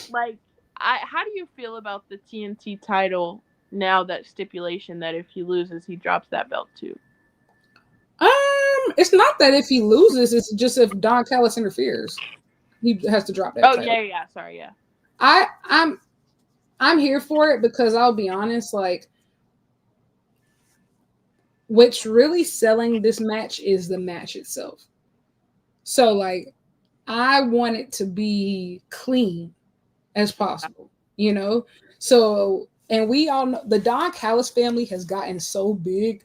like, how do you feel about the TNT title now? That stipulation that if he loses, he drops that belt too. it's not that if he loses, it's just if Don Callis interferes, he has to drop that Oh title. yeah. Sorry, yeah. I I'm here for it because I'll be honest, like what's really selling this match is the match itself. So like I want it to be clean as possible, you know? So and we all know the Don Callis family has gotten so big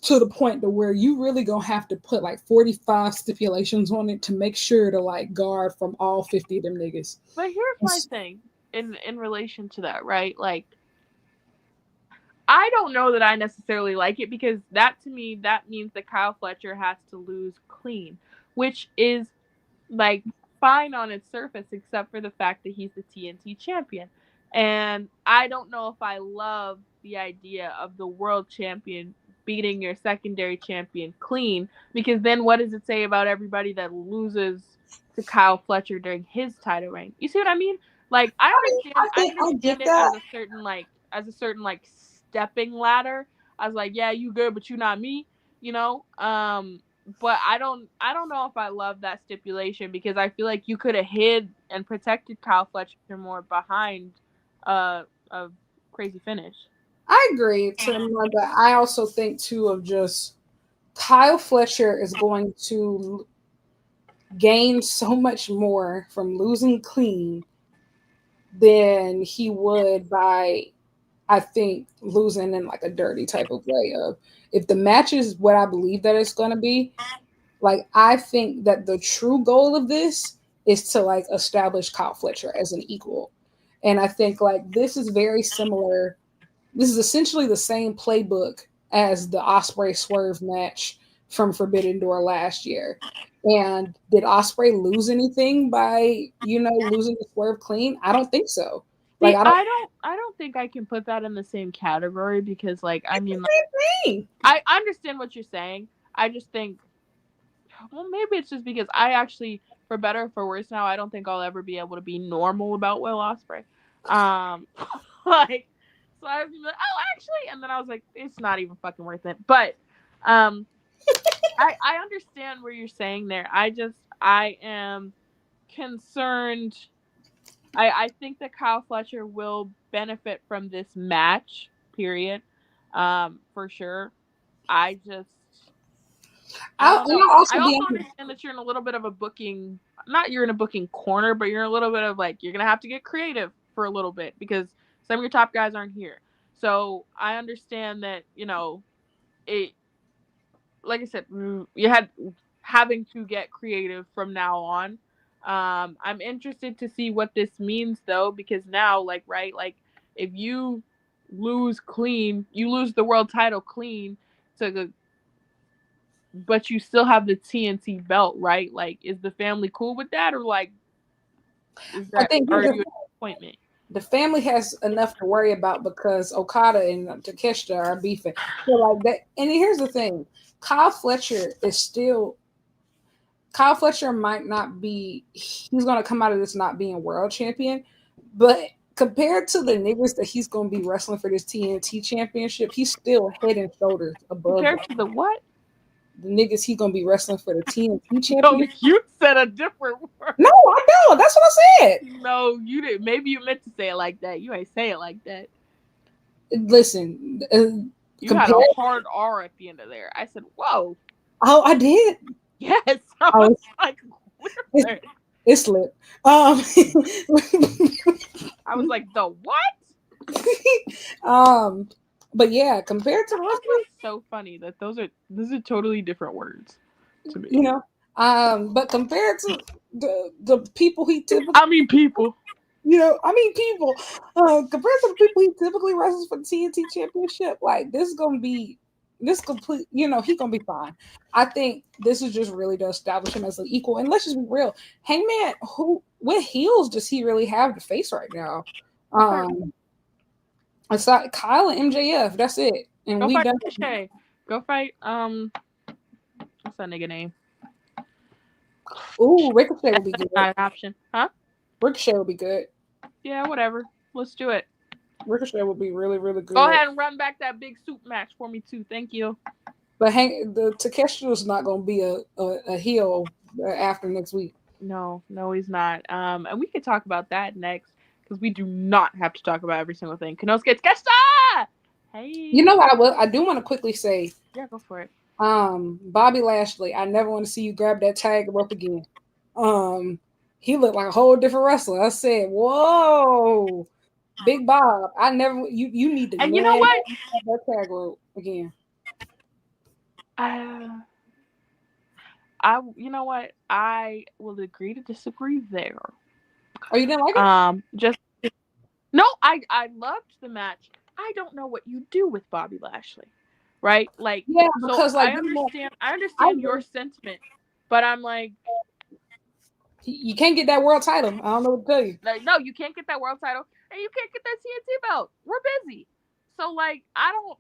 to the point to where you really gonna have to put like 45 stipulations on it to make sure to like guard from all 50 of them niggas. But here's my thing in relation to that, right? Like, I don't know that I necessarily like it because that to me that means that Kyle Fletcher has to lose clean, which is like fine on its surface except for the fact that he's the TNT champion. And I don't know if I love the idea of the world champion beating your secondary champion clean because then what does it say about everybody that loses to Kyle Fletcher during his title reign? You see what I mean? Like I I get understand it that. as a certain like stepping ladder. I was like, yeah, you good, but you not me, you know? But I don't know if I love that stipulation because I feel like you could have hid and protected Kyle Fletcher more behind a crazy finish. I agree to more, but I also think too of just Kyle Fletcher is going to gain so much more from losing clean than he would by I think losing in like a dirty type of way of if the match is what I believe that it's going to be, like I think that the true goal of this is to like establish Kyle Fletcher as an equal. And I think like this is very similar. This is essentially the same playbook as the Osprey Swerve match from Forbidden Door last year. And did Osprey lose anything by, losing the Swerve clean? I don't think so. Like See, I don't I don't think I can put that in the same category because like I it's the mean like, same thing. I understand what you're saying. I just think well maybe it's just because I actually for better or for worse now I don't think I'll ever be able to be normal about Will Ospreay. Um like so I was like, oh actually and then I was like, it's not even fucking worth it. But um I understand where you're saying there. I am concerned. I think that Kyle Fletcher will benefit from this match, period. For sure. I just I don't know. also I also understand that you're in a little bit of a booking, not you're in a booking corner, but you're in a little bit of like, you're going to have to get creative for a little bit because some of your top guys aren't here. So I understand that, it, like I said, you had having to get creative from now on. I'm interested to see what this means though, because now, like, right, like if you lose clean, you lose the world title clean to the, but you still have the TNT belt, right? Like, is the family cool with that, or like, is I that think are you an disappointment? the family has enough to worry about because Okada and Takeshita are beefing. So like that, and here's the thing: Kyle Fletcher is still. Kyle Fletcher might not be. He's going to come out of this not being world champion, but compared to the niggas that he's going to be wrestling for this TNT championship, he's still head and shoulders above Compared to the what? the niggas he's going to be wrestling for the TNT No, championship. you said a different word. No, I don't. That's what I said. No, you didn't. Maybe you meant to say it like that. You ain't say it like that. Listen, you had a hard R at the end of there. I said, "Whoa." Oh, I did. Yes, I was like, it slipped. I was like, the what? But yeah, compared to wrestling, so funny that those are totally different words to me. But compared to the people he typically, people. People. Compared to the people he typically wrestles for the TNT Championship, like this is gonna be this complete. He gonna be fine. I think this is just really to establish him as an equal. And let's just be real, Hangman, what heels does he really have to face right now? Aside Kyle and MJF, that's it. And we done. Ricochet. Go fight. What's that nigga name? Ooh, Ricochet will be good. Not an option, huh? Ricochet will be good. Yeah, whatever. Let's do it. Ricochet will be really, really good. Go ahead and run back that big soup match for me too. Thank you. But the Takeshita is not going to be a heel after next week. No, he's not. And we could talk about that next because we do not have to talk about every single thing. Konosuke Takeshita. Hey. You know what I do want to quickly say. Yeah, go for it. Bobby Lashley, I never want to see you grab that tag rope again. He looked like a whole different wrestler. I said, "Whoa, Big Bob! I never you need to." And you know what? That tag rope again. You know what? I will agree to disagree there. Oh, you didn't like it? No, I loved the match. I don't know what you do with Bobby Lashley, right? Like, yeah, because so I understand your sentiment, but I'm like, you can't get that world title. I don't know what to tell you. Like, no, you can't get that world title, and you can't get that TNT belt. We're busy, so like, I don't.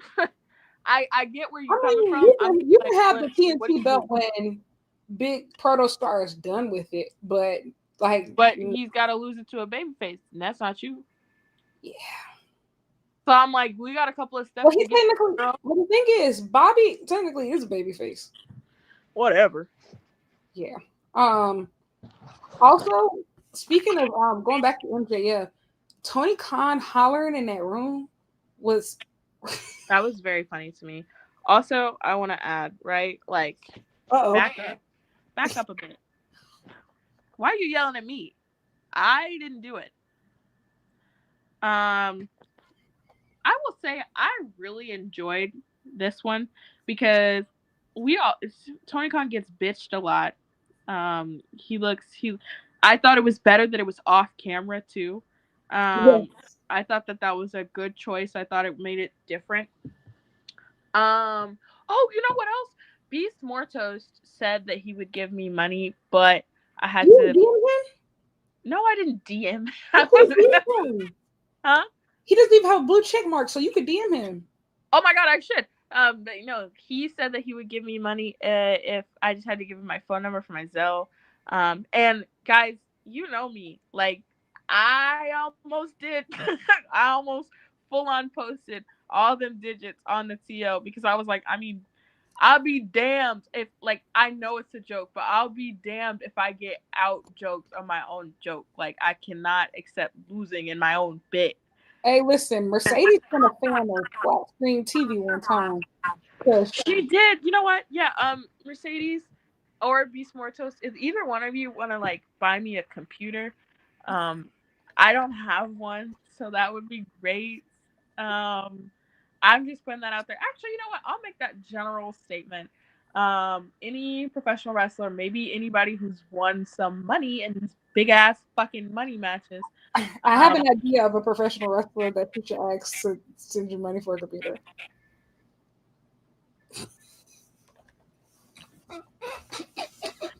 I get where you're coming from. You can have the TNT belt when Big Proto Star is done with it, but he's got to lose it to a babyface, and that's not you. Yeah. So I'm like, we got a couple of steps. Well, the thing is, Bobby technically is a babyface. Whatever. Yeah. Also, speaking of going back to MJF, Tony Khan hollering in that room was that was very funny to me. Also, I want to add, right? Like, back up a bit. Why are you yelling at me? I didn't do it. I will say I really enjoyed this one because Tony Khan gets bitched a lot. I thought it was better that it was off camera too. Yes. I thought that was a good choice. I thought it made it different. Oh, you know what else? Beast Mortos said that he would give me money, but I had to. DM him? No, I didn't DM. him. Huh? He doesn't even have a blue check mark, so you could DM him. Oh my god, I should. But no, he said that he would give me money if I just had to give him my phone number for my Zelle. And guys, you know me, like I almost did. I almost full on posted all them digits on the TO because I was like, I mean, I'll be damned if, like, I know it's a joke, but I'll be damned if I get out joked on my own joke. Like, I cannot accept losing in my own bit. Hey, listen, Mercedes been a fan of flat screen TV one time. She did. You know what? Yeah. Mercedes or Beast Mortos. If either one of you want to like buy me a computer, um, I don't have one, so that would be great. Um, I'm just putting that out there. Actually, you know what? I'll make that general statement. Any professional wrestler, maybe anybody who's won some money in these big ass fucking money matches. I have an idea of a professional wrestler that you should ask to send you money for a computer.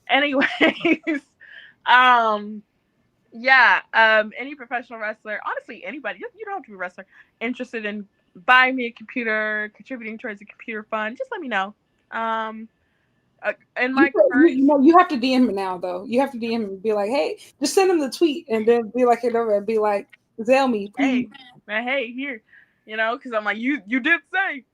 Anyways, yeah, any professional wrestler, honestly, anybody, you don't have to be a wrestler, interested in buying me a computer, contributing towards a computer fund, just let me know. In my current, You have to DM him now, though. You have to DM him and be like, hey, just send him the tweet and then be like, and be like, Zell me, please. Hey, here, because I'm like, you did say.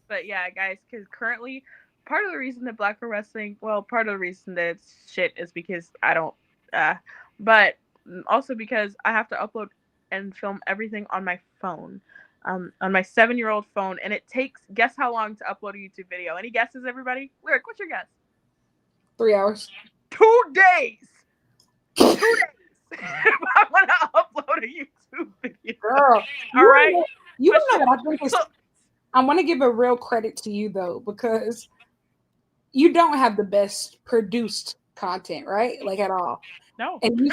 But yeah, guys, because currently, part of the reason that Black Girl Wrestling, well, part of the reason that it's shit is because I don't, but also because I have to upload and film everything on my phone, on my 7-year-old phone, and it takes, guess how long to upload a YouTube video? Any guesses, everybody? Lyric, what's your guess? 3 hours. 2 days. 2 days. If I want to upload a YouTube video. Girl, all right. You don't know what I think is. I want to give a real credit to you though, because you don't have the best produced content, right? Like at all. No. And you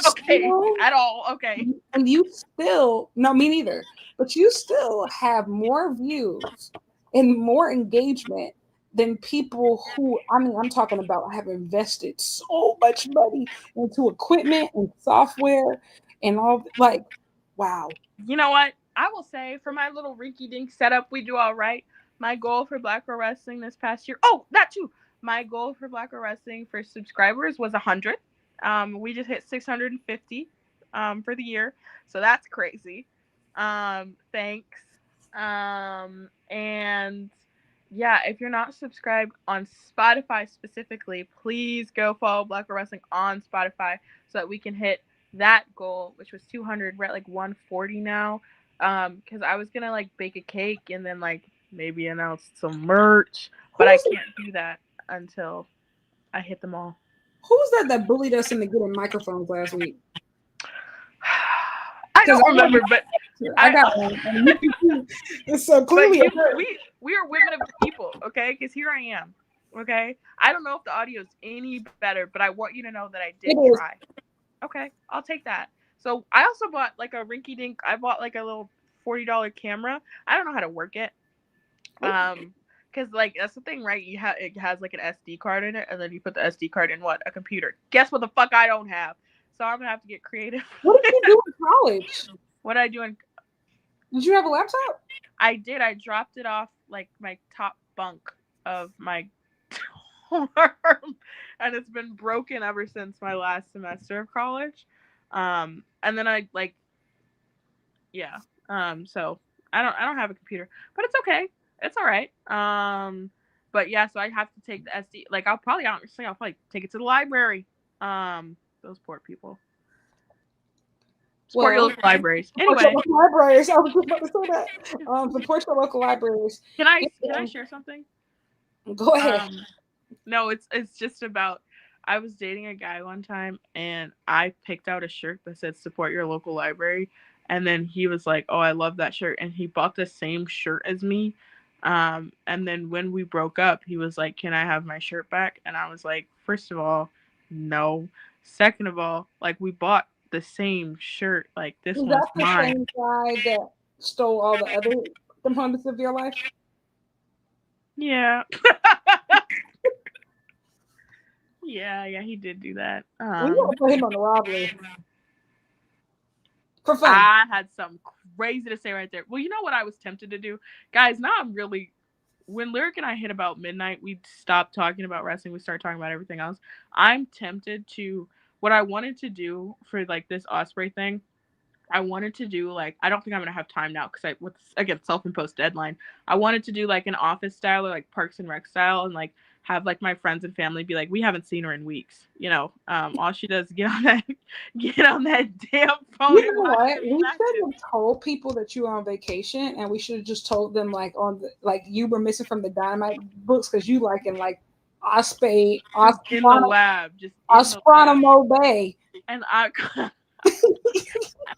at all. Okay. And you still, no, me neither. But you still have more views and more engagement than people who, I'm talking about have invested so much money into equipment and software and all, like, wow. You know what? I will say for my little rinky dink setup, we do all right. My goal for Black Girl Wrestling this past year, that too. My goal for Black Girl Wrestling for subscribers was 100. We just hit 650 for the year. So that's crazy. Thanks. And yeah, if you're not subscribed on Spotify specifically, please go follow Black Girl Wrestling on Spotify so that we can hit that goal, which was 200. We're at like 140 now. Because I was gonna like bake a cake and then like maybe announce some merch, but I can't do that until I hit them all. Who was that bullied us into getting microphones last week? I don't remember, but I got one. So clearly, we are women of the people, okay? Because here I am, okay? I don't know if the audio is any better, but I want you to know that I did try. Okay, I'll take that. So I also bought like a rinky dink. I bought like a little $40 camera. I don't know how to work it. Because like that's the thing, right? It has like an SD card in it, and then you put the SD card in what? A computer. Guess what the fuck I don't have. So I'm gonna have to get creative. What did you do in college? What did I do in? Did you have a laptop? I did. I dropped it off like my top bunk of my dorm, and it's been broken ever since my last semester of college. And then I like, yeah. So I don't have a computer, but it's okay. It's all right. But yeah, so I have to take the SD. Like I'll probably take it to the library. Those poor people. Support your local libraries. Anyway, local libraries. I was just about to say that. Support your local libraries. Can I share something? Go ahead. No, it's just about. I was dating a guy one time, and I picked out a shirt that said "Support your local library," and then he was like, "Oh, I love that shirt," and he bought the same shirt as me. And then when we broke up, he was like, "Can I have my shirt back?" And I was like, first of all, no. Second of all, like we bought the same shirt. Like this one's mine. Is that the same guy that stole all the other components of your life? Yeah. Yeah, he did do that. We gotta put him on the robbery. For fun. I had something crazy to say right there. Well, you know what I was tempted to do? Guys, now I'm really... When Lyric and I hit about midnight, we stopped talking about wrestling. We started talking about everything else. I'm tempted to... What I wanted to do for, like, this Osprey thing, I wanted to do, like... I don't think I'm going to have time now because again, self-imposed deadline. I wanted to do, like, an office style or, like, Parks and Rec style and, like, have like my friends and family be like, we haven't seen her in weeks. All she does is get on that damn phone You and know watch what? the We should matches. have told people that you were on vacation, and we should have just told them like you were missing from the Dynamite books because you like in like Osprey, Just in the lab, just in the lab. Bay. And I and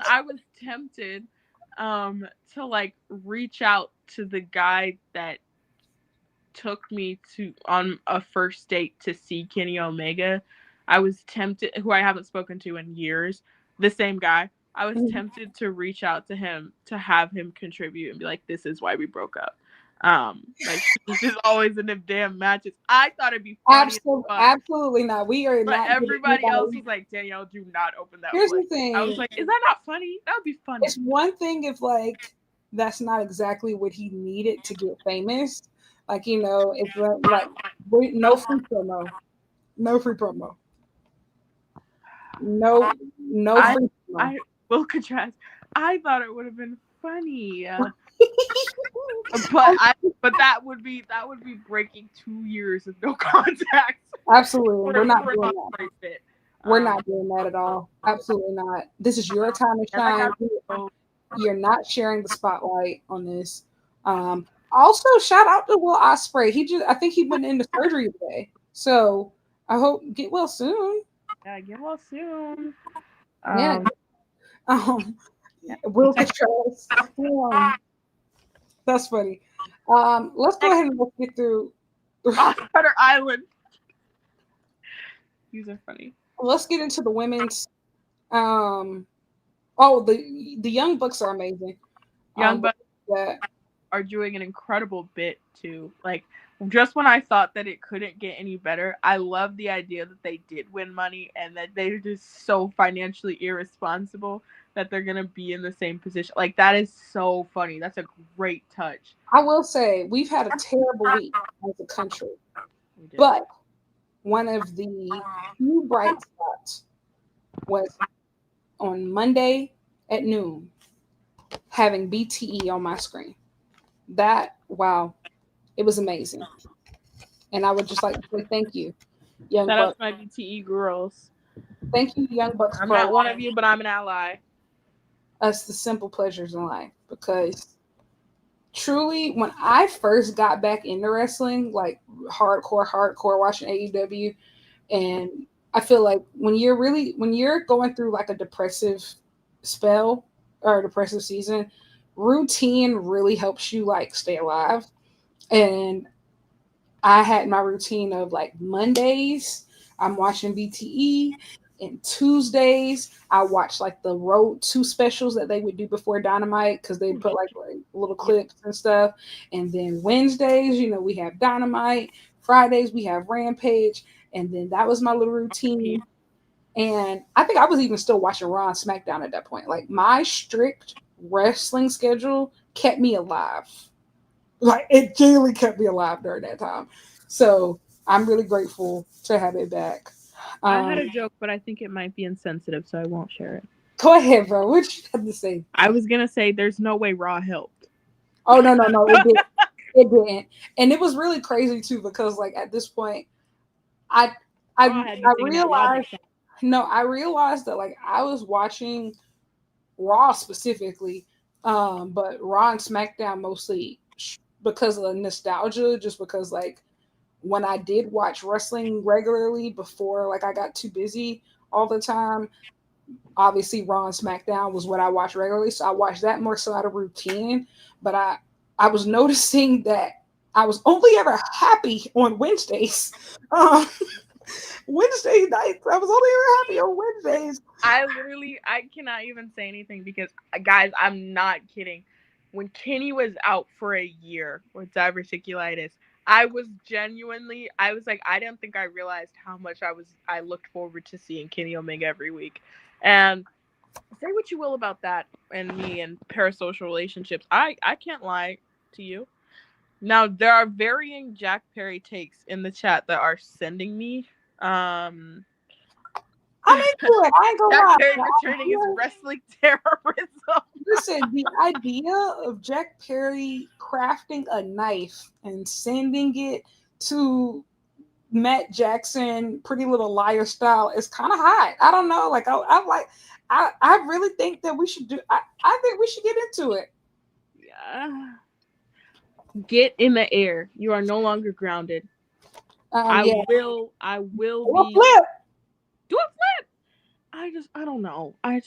I was tempted to like reach out to the guy that took me to on a first date to see Kenny Omega. I was tempted, who I haven't spoken to in years, the same guy. I was tempted to reach out to him to have him contribute and be like, this is why we broke up. Like this is always in the damn matches. I thought it'd be funny. Absolutely not. We are but not. everybody else was like, Danielle, do not open that. Here's the thing. I was like, is that not funny? That would be funny. It's one thing if like that's not exactly what he needed to get famous. Like, it's like no free promo. No free promo. No free promo. I will contrast. I thought it would have been funny. but that would be breaking 2 years of no contact. Absolutely. We're not doing that. We're not doing that at all. Absolutely not. This is your time to shine. You're not sharing the spotlight on this. Also, shout out to Will Ospreay. I think he went into surgery today. So I hope get well soon. Yeah, get well soon. Will contrast. That's funny. Let's go ahead and let's get through Cutter Island. These are funny. Let's get into the women's. The Young Bucks are amazing. Young Bucks are doing an incredible bit too. Like, just when I thought that it couldn't get any better, I love the idea that they did win money and that they're just so financially irresponsible that they're gonna be in the same position. Like, that is so funny. That's a great touch. I will say we've had a terrible week as a country, but one of the few bright spots was on Monday at noon having BTE on my screen. It was amazing. And I would just like to say thank you, Young Bucks. Shout out to my BTE girls. Thank you, Young Bucks. I'm not one of you, but I'm an ally. Us the simple pleasures in life, because truly, when I first got back into wrestling, like hardcore watching AEW, and I feel like when you're going through like a depressive spell or a depressive season, routine really helps you like stay alive. And I had my routine of like Mondays, I'm watching BTE. And Tuesdays, I watch like the Road 2 specials that they would do before Dynamite, because they put like little clips and stuff. And then Wednesdays, we have Dynamite. Fridays, we have Rampage. And then that was my little routine. And I think I was even still watching Raw and SmackDown at that point. Like, my strict wrestling schedule kept me alive. Like, it genuinely kept me alive during that time. So I'm really grateful to have it back. I had a joke, but I think it might be insensitive, so I won't share it. Go ahead, bro. What you had to say? I was gonna say there's no way Raw helped. Oh no, it didn't. It didn't, and it was really crazy too, because like at this point, I realized that like I was watching Raw specifically, but Raw and SmackDown mostly because of the nostalgia, just because like when I did watch wrestling regularly before like I got too busy all the time, obviously Raw and SmackDown was what I watched regularly. So I watched that more so out of routine. But I was noticing that I was only ever happy on Wednesdays. Wednesday nights, I was only ever happy on Wednesdays. I cannot even say anything because, guys, I'm not kidding. When Kenny was out for a year with diverticulitis, I was like, I didn't think I realized how much I looked forward to seeing Kenny Omega every week. And say what you will about that and me and parasocial relationships. I can't lie to you. Now, there are varying Jack Perry takes in the chat that are sending me. I'm into it. I ain't gonna lie. Jack Perry returning is wrestling terrorism. Listen, the idea of Jack Perry crafting a knife and sending it to Matt Jackson, Pretty Little Liar style is kind of hot. I don't know. Like I really think that we should do. I think we should get into it. Yeah. Get in the air. You are no longer grounded. I Yeah. will be flip. Do a flip. I don't know. I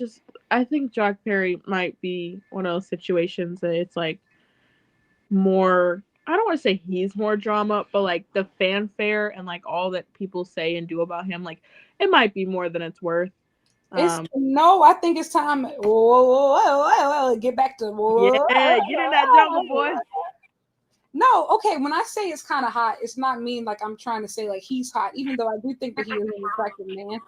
think Jack Perry might be one of those situations that it's like more, I don't want to say he's more drama, but like the fanfare and like all that people say and do about him, like it might be more than it's worth. I think it's time. Get back to yeah, get in that jungle, boy. No, okay. When I say it's kind of hot, it's not mean like I'm trying to say like he's hot, even though I do think that he is an attractive man.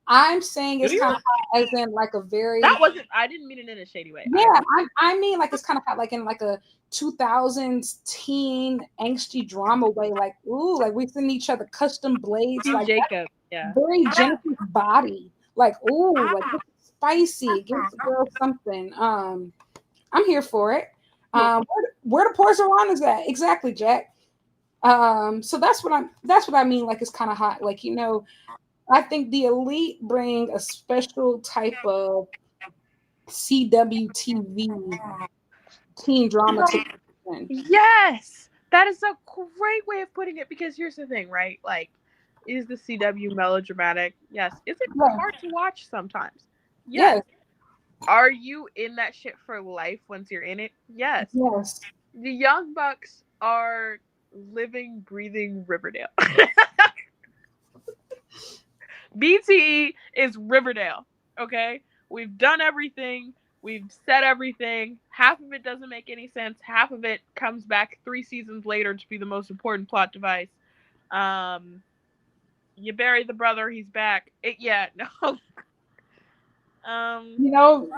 I'm saying it's kind of hot as in like a very. I didn't mean it in a shady way. Yeah, I mean like it's kind of hot like in like a 2000s teen angsty drama way. Like ooh, like we send each other custom blades. Team like Jacob, yeah. Very Jennifer's body. Like ooh, like spicy. Give the girl something. I'm here for it. Where the Porcelana is at? Exactly, Jack. So that's what I mean. Like it's kind of hot. Like I think the Elite bring a special type of CWTV teen drama to Yes, that is a great way of putting it. Because here's the thing, right? Like, is the CW melodramatic? Yes. Is it hard to watch sometimes? Yes. Are you in that shit for life once you're in it? Yes. Yes. The Young Bucks are living, breathing Riverdale. BTE is Riverdale. Okay? We've done everything. We've said everything. Half of it doesn't make any sense. Half of it comes back 3 seasons later to be the most important plot device. You bury the brother, he's back. No.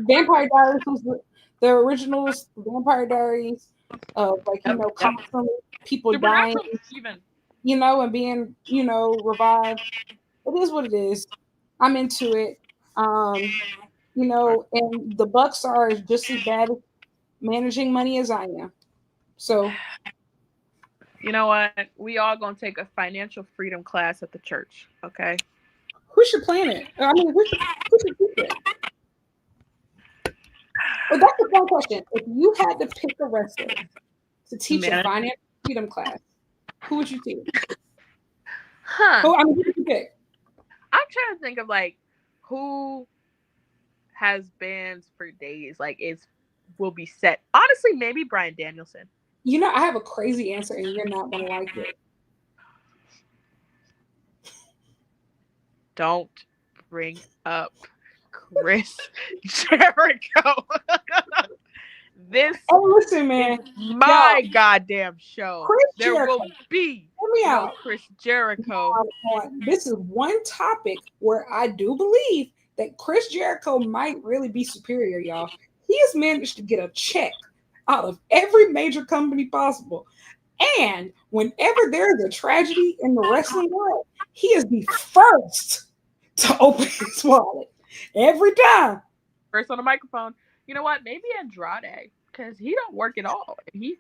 Vampire Diaries was the originals. Vampire Diaries of constantly people dying, even. And being revived. It is what it is. I'm into it. And the Bucks are just as bad at managing money as I am. So, you know what? We all gonna take a financial freedom class at the church, okay? Who should plan it? I mean, who should keep it? Well, that's a fun question. If you had to pick a wrestler to teach a financial freedom class, who would you teach? Who would you pick? I'm trying to think of like who has bands for days, like will be set. Honestly, maybe Bryan Danielson. I have a crazy answer, and you're not gonna like it. Don't bring up Chris Jericho. Listen, man. My goddamn show. There will be Chris Jericho. This is one topic where I do believe that Chris Jericho might really be superior, y'all. He has managed to get a check out of every major company possible. And whenever there's a tragedy in the wrestling world, he is the first to open his wallet. Every time. First on the microphone. You know what? Maybe Andrade, because he don't work at all. He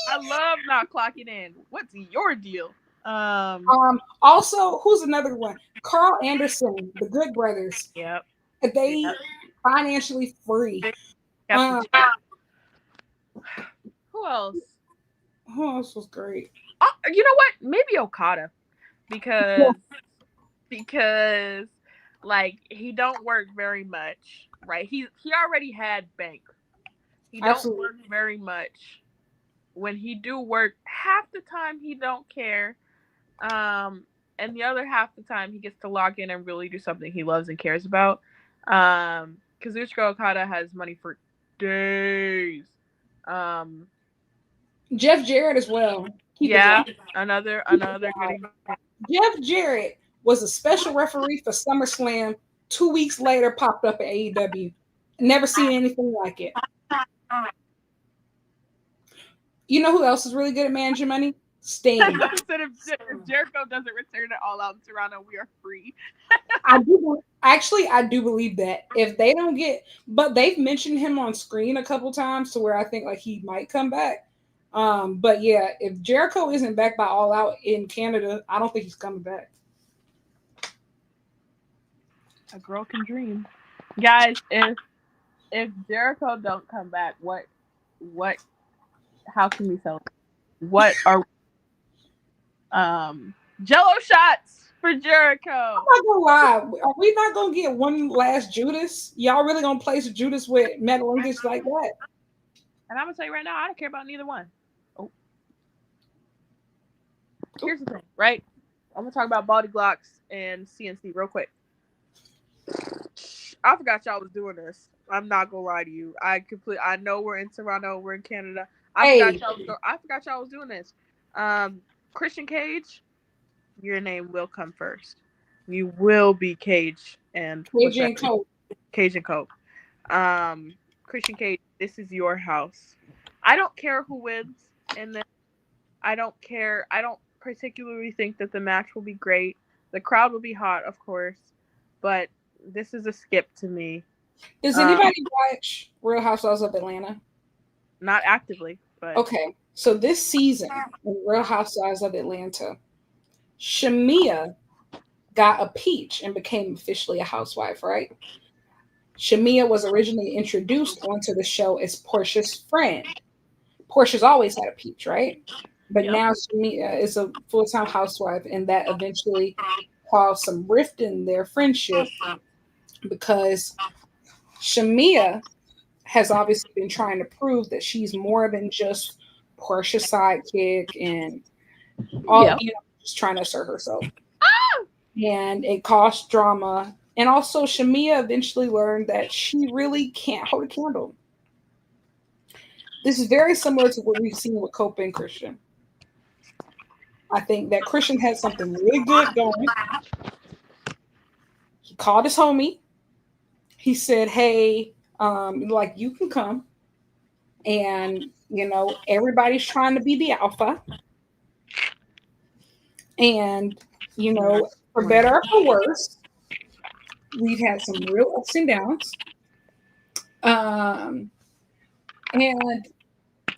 I love not clocking in. What's your deal? Also, who's another one? Carl Anderson, the Good Brothers. Yep. They financially free. Who else? Who else was great? You know what? Maybe Okada, because like he don't work very much, right? He already had bank. He don't work very much. When he do work, half the time he don't care, and the other half the time he gets to log in and really do something he loves and cares about. Kazuchika Okada has money for days. Jeff Jarrett as well. Another good. Jeff Jarrett was a special referee for SummerSlam. 2 weeks later, popped up at AEW. Never seen anything like it. You know who else is really good at managing money? Sting. Said if Jericho doesn't return it All Out in Toronto, we are free. I do believe that if they don't get, but they've mentioned him on screen a couple times to where I think like he might come back. But yeah, if Jericho isn't back by All Out in Canada, I don't think he's coming back. A girl can dream, guys. If Jericho don't come back, what? How can we celebrate? What are Jello shots for Jericho? I'm not gonna lie. Are we not gonna get one last Judas? Y'all really gonna place Judas with Metalingus like that? And I'm gonna tell you right now, I don't care about neither one. Oh, here's the thing, right? I'm gonna talk about Body Glocks and CNC real quick. I forgot y'all was doing this. I'm not gonna lie to you. I know we're in Toronto, we're in Canada. I forgot y'all was doing this. Christian Cage, your name will come first. You will be Cage and Coke. Cage and Coke. Christian Cage, this is your house. I don't care who wins in this. I don't care. I don't particularly think that the match will be great. The crowd will be hot, of course, but this is a skip to me. Does anybody watch Real Housewives of Atlanta? Not actively, but okay. So this season in Real Housewives of Atlanta, Shamia got a peach and became officially a housewife, right? Shamia was originally introduced onto the show as Portia's friend. Portia's always had a peach, right? But now Shamia is a full-time housewife, and that eventually caused some rift in their friendship because Shamia has obviously been trying to prove that she's more than just Portia's sidekick and all, just trying to assert herself. And it caused drama. And also, Shamia eventually learned that she really can't hold a candle. This is very similar to what we've seen with Cope and Christian. I think that Christian had something really good going. He called his homie. He said, hey, like, you can come. And, everybody's trying to be the alpha. And, for better or for worse, we've had some real ups and downs. And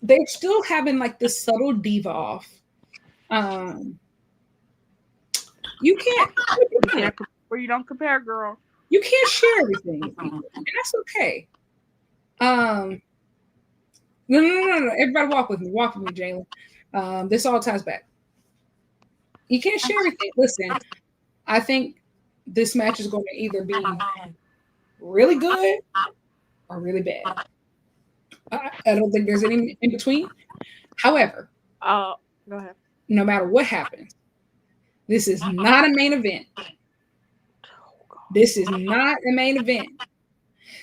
they're still having like this subtle diva off. You can't where you don't compare, girl. You can't share everything with people, and that's okay. No. Everybody walk with me, Jalen. This all ties back. You can't share everything. Listen, I think this match is going to either be really good or really bad. I don't think there's any in between. However, go ahead. No matter what happens, this is not a main event. This is not a main event.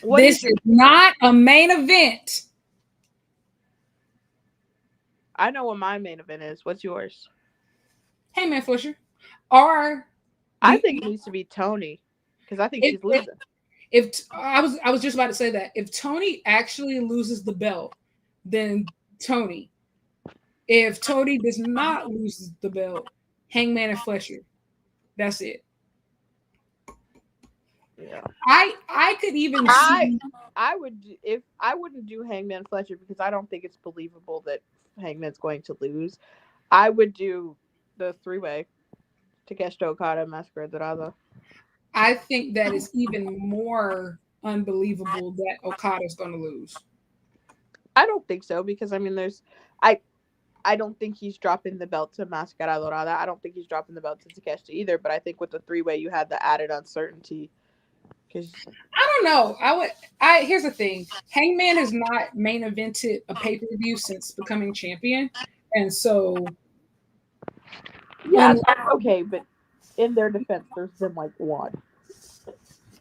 This is not a main event. I know what my main event is. What's yours? Hangman Fletcher. Or I think it needs to be Tony because I think she's losing. If I was just about to say that if Tony actually loses the belt, then Tony. If Tony does not lose the belt, Hangman and Fletcher. That's it. Yeah. I could even see. I wouldn't do Hangman Fletcher because I don't think it's believable that Hangman's going to lose. I would do the 3-way Takeshita Okada Mascara Dorada. I think that is even more unbelievable that Okada's going to lose. I don't think so because I mean, I don't think he's dropping the belt to Mascara Dorada. I don't think he's dropping the belt to Takeshita either. But I think with the 3-way, you had the added uncertainty. Because I don't know. Here's the thing: Hangman has not main evented a pay-per-view since becoming champion, and so yeah, okay. But in their defense, there's been like one.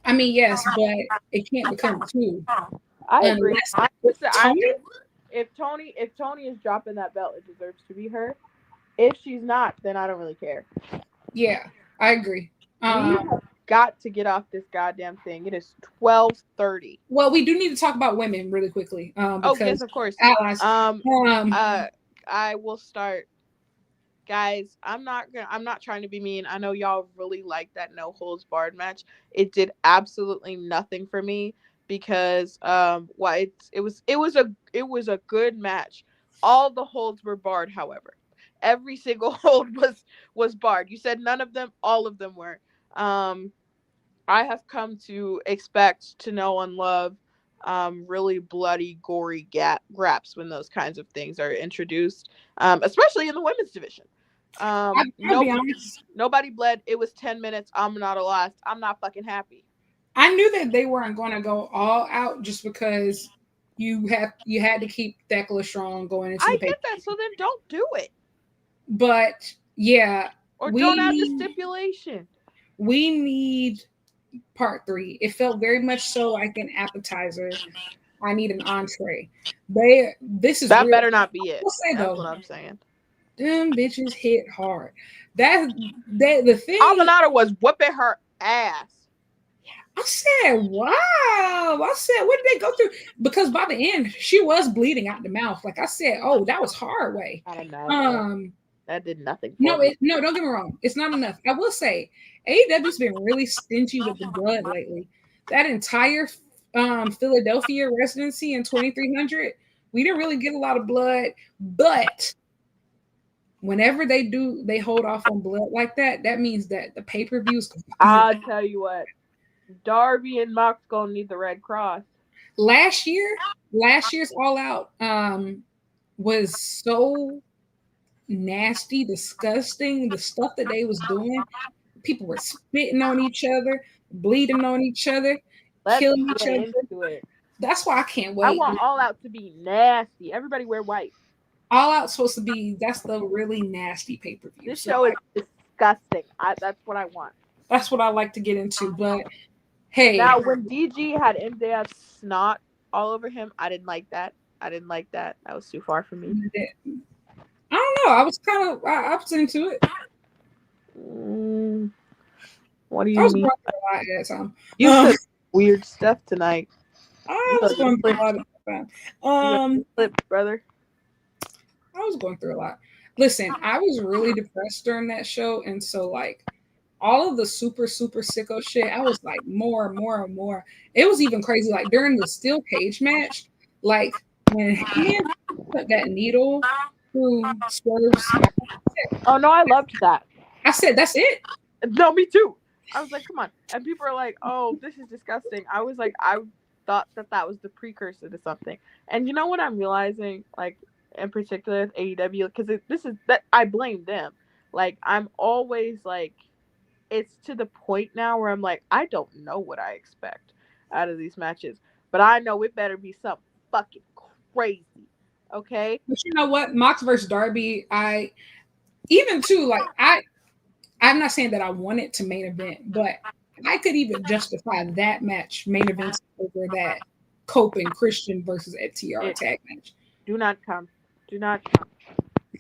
I mean, yes, but it can't become two. I agree. If Tony is dropping that belt, it deserves to be her. If she's not, then I don't really care. Yeah, I agree. We have got to get off this goddamn thing. It is 12:30. Well, we do need to talk about women really quickly. Oh yes, of course. Allies. I will start. guys, I'm not trying to be mean. I know y'all really like that no holds barred match. It did absolutely nothing for me because why it was a good match. All the holds were barred, however. Every single hold was barred. You said none of them, all of them were. Um I have come to expect, to know, and love really bloody, gory graps when those kinds of things are introduced, especially in the women's division. I'll be honest. Nobody bled. It was 10 minutes. I'm not lost. I'm not fucking happy. I knew that they weren't going to go all out just because you had to keep Thekla strong going into I the paper. get that. So then don't do it. But yeah, Or don't add the we stipulation. we need part 3. It felt very much so like an appetizer. I need an entree. This is That real. better not be it. I'll say That's though, what I'm saying. them bitches hit hard. That the thing. Aminata was whooping her ass. I said, wow. I said, what did they go through? Because by the end, she was bleeding out the mouth. Like I said, oh, that was hard way. I don't know. That did nothing for me. No, don't get me wrong. It's not enough. I will say, AEW's been really stingy with the blood lately. That entire Philadelphia residency in 2300, we didn't really get a lot of blood. But whenever they hold off on blood like that, that means that the pay-per-views. I'll tell you what. Darby and Mox gonna need the Red Cross. Last year's All Out was so nasty, disgusting. The stuff that they was doing, people were spitting on each other, bleeding on each other, killing each other. Into it. That's why I can't wait. I want All Out to be nasty. Everybody wear white. All Out's supposed to be, that's the really nasty pay-per-view. This show is disgusting. That's what I want. That's what I like to get into. But hey, now when DG had MJF snot all over him, I didn't like that. That was too far for me. I don't know. I was into it. What do you mean? You said weird stuff tonight. I was going through a lot of flip, brother. I was going through a lot. Listen, I was really depressed during that show, and so like all of the super sicko shit, I was like more and more. It was even crazy. Like during the steel cage match, like when he put that needle through Swerve's. Oh no, I loved that. I said, that's it. No, me too. I was like, come on. And people are like, oh, this is disgusting. I was like, I thought that was the precursor to something. And you know what I'm realizing, like in particular with AEW, because this is that I blame them. Like I'm always like, it's to the point now where I'm like, I don't know what I expect out of these matches, but I know it better be something fucking crazy. Okay. But you know what? Mox versus Darby, I'm not saying that I wanted to main event, but I could even justify that match main event over that Cope and Christian versus FTR tag match. Do not come.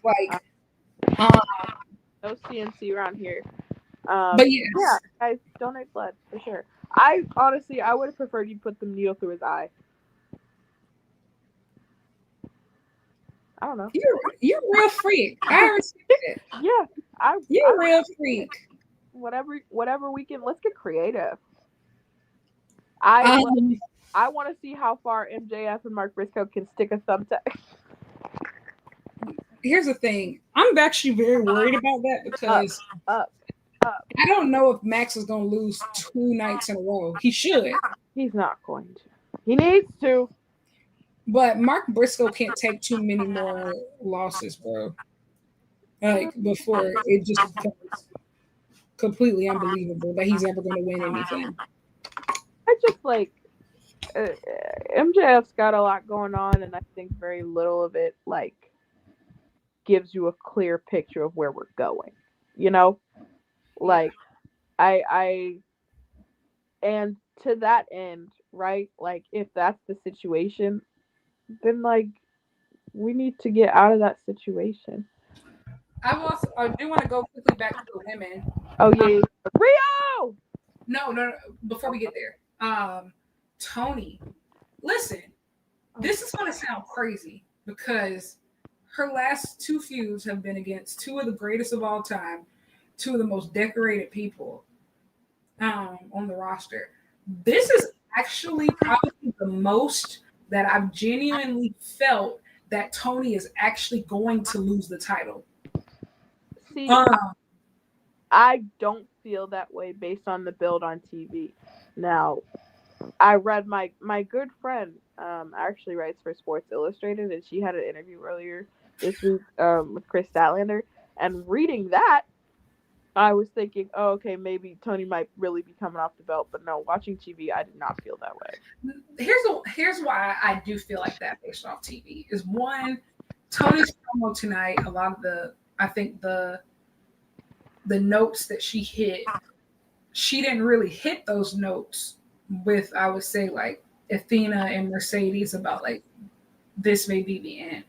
Like, no CNC around here. But yes. Yeah, guys, donate blood for sure. I honestly, I would have preferred you put the needle through his eye. I don't know. You're a real freak. I respect it. Yeah, you're a real freak. Whatever we can. Let's get creative. I want to see how far MJF and Mark Briscoe can stick a thumbtack. Here's the thing. I'm actually very worried about that because up. I don't know if Max is going to lose 2 nights in a row. He should. He's not going to. He needs to. But Mark Briscoe can't take too many more losses, bro. Like, before it just becomes completely unbelievable that he's ever going to win anything. I just like MJF's got a lot going on, and I think very little of it like gives you a clear picture of where we're going. You know, like I and to that end, right? Like if that's the situation, then like we need to get out of that situation. I do want to go quickly back to the women. Oh yeah, Rio. No. Before we get there, Tony, listen. This is going to sound crazy because her last two feuds have been against two of the greatest of all time, two of the most decorated people on the roster. This is actually probably the most that I've genuinely felt that Tony is actually going to lose the title. See, I don't feel that way based on the build on TV. Now, I read my good friend actually writes for Sports Illustrated, and she had an interview earlier this week with Chris Statlander, and reading that, I was thinking, oh, okay, maybe Tony might really be coming off the belt, but no, watching TV, I did not feel that way. Here's why I do feel like that based off TV is one, Tony's promo tonight. A lot of I think the notes that she hit, she didn't really hit those notes with, I would say, like Athena and Mercedes about like this may be the end,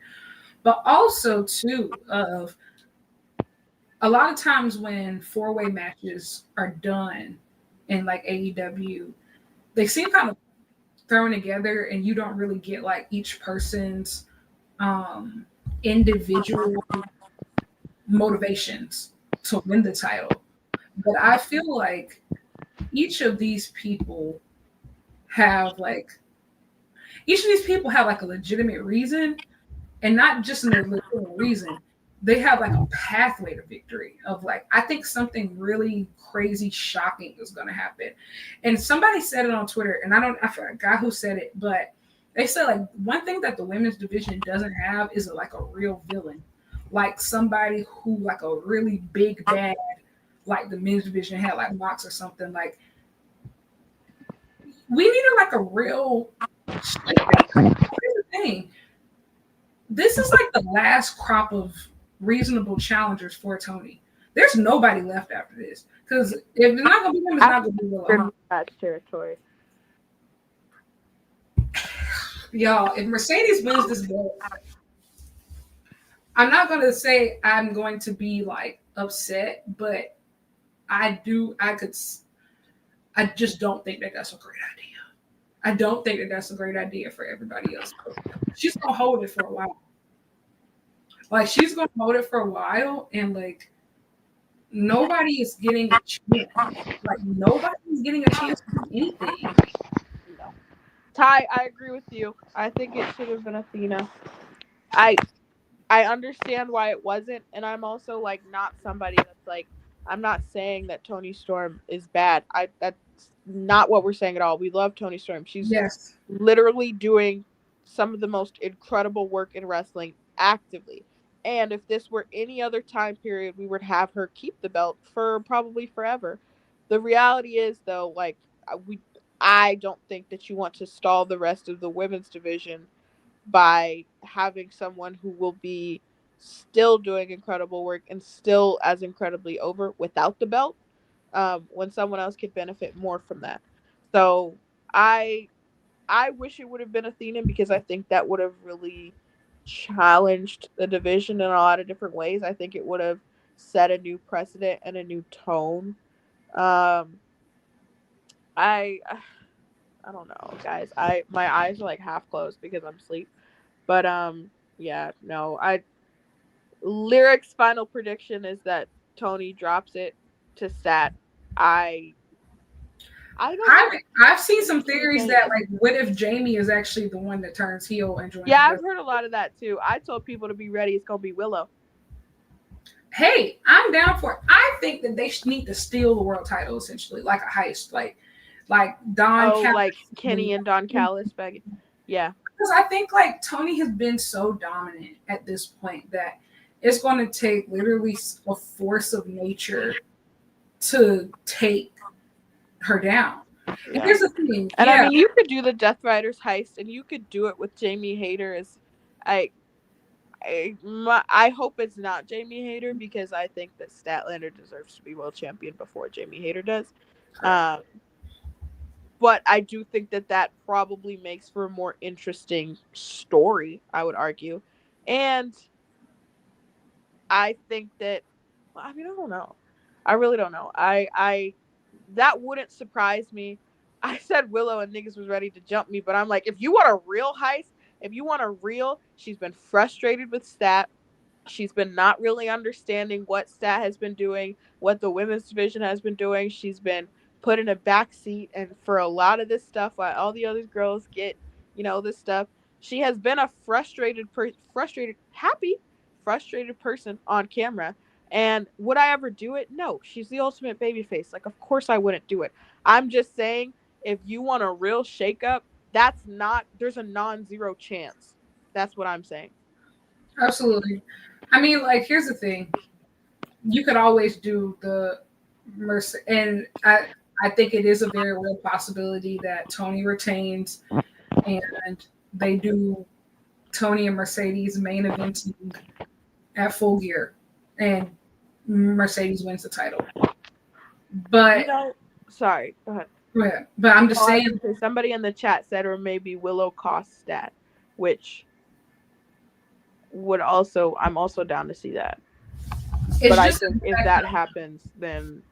but also too of a lot of times when 4-way matches are done in like AEW, they seem kind of thrown together and you don't really get like each person's individual motivations to win the title. But I feel like each of these people have like a legitimate reason, and not just a legitimate reason. They have like a pathway to victory of like, I think something really crazy, shocking is going to happen. And somebody said it on Twitter, and I forgot who said it, but they said like one thing that the women's division doesn't have is like a real villain, like somebody who like a really big bad, like the men's division had like Mox or something. Like we needed like a real. Here's the thing. This is like the last crop of reasonable challengers for Tony. There's nobody left after this. Because if it's not going to be him, it's not going to be Willow. Match territory. Y'all, if Mercedes wins this belt, I'm not going to say I'm going to be like upset, but I just don't think that that's a great idea. I don't think that that's a great idea for everybody else. She's going to hold it for a while. Like, she's going to hold it for a while, and like, nobody is getting a chance. Like, nobody's getting a chance to do anything. No. Ty, I agree with you. I think it should have been Athena. I understand why it wasn't, and I'm also like not somebody that's like, I'm not saying that Toni Storm is bad. That's not what we're saying at all. We love Toni Storm. She's literally doing some of the most incredible work in wrestling actively. And if this were any other time period, we would have her keep the belt for probably forever. The reality is, though, like I don't think that you want to stall the rest of the women's division by having someone who will be still doing incredible work and still as incredibly over without the belt, when someone else could benefit more from that. So I wish it would have been Athena, because I think that would have really challenged the division in a lot of different ways. I think it would have set a new precedent and a new tone. I don't know, guys. My eyes are like half closed because I'm asleep. But yeah, no. Lyric's final prediction is that Tony drops it to Stat. I don't know. I've seen some theories that like, what if Jamie is actually the one that turns heel and joins? Yeah, I've heard a lot of that too. I told people to be ready. It's gonna be Willow. Hey, I'm down for it. I think that they need to steal the world title essentially, like a heist, like Don. Oh, Callis, like Kenny and Don Callis begging. Yeah, because I think like Tony has been so dominant at this point that it's going to take literally a force of nature to take her down. Yeah. And here's the thing. And I mean, you could do the Death Riders heist, and you could do it with Jamie Hayter as I hope it's not Jamie Hayter, because I think that Statlander deserves to be world champion before Jamie Hayter does. But I do think that probably makes for a more interesting story, I would argue. And I think that, I mean, I don't know. I really don't know. That wouldn't surprise me. I said Willow and niggas was ready to jump me, but I'm like, if you want a real heist, if you want a real, she's been frustrated with Stat. She's been not really understanding what Stat has been doing, what the women's division has been doing. She's been put in a back seat, and for a lot of this stuff, while all the other girls get, this stuff, she has been a frustrated person on camera. And would I ever do it? No. She's the ultimate babyface. Like, of course I wouldn't do it. I'm just saying, if you want a real shakeup, there's a non-zero chance. That's what I'm saying. Absolutely. I mean, like, here's the thing. You could always do the Mercy, and I think it is a very real possibility that Tony retains and they do Tony and Mercedes main eventing at Full Gear, and Mercedes wins the title. But sorry, go ahead. Yeah, but I'm just saying. Somebody in the chat said, or maybe Willow cost Stat, which I'm also down to see that. But I think if that happens, then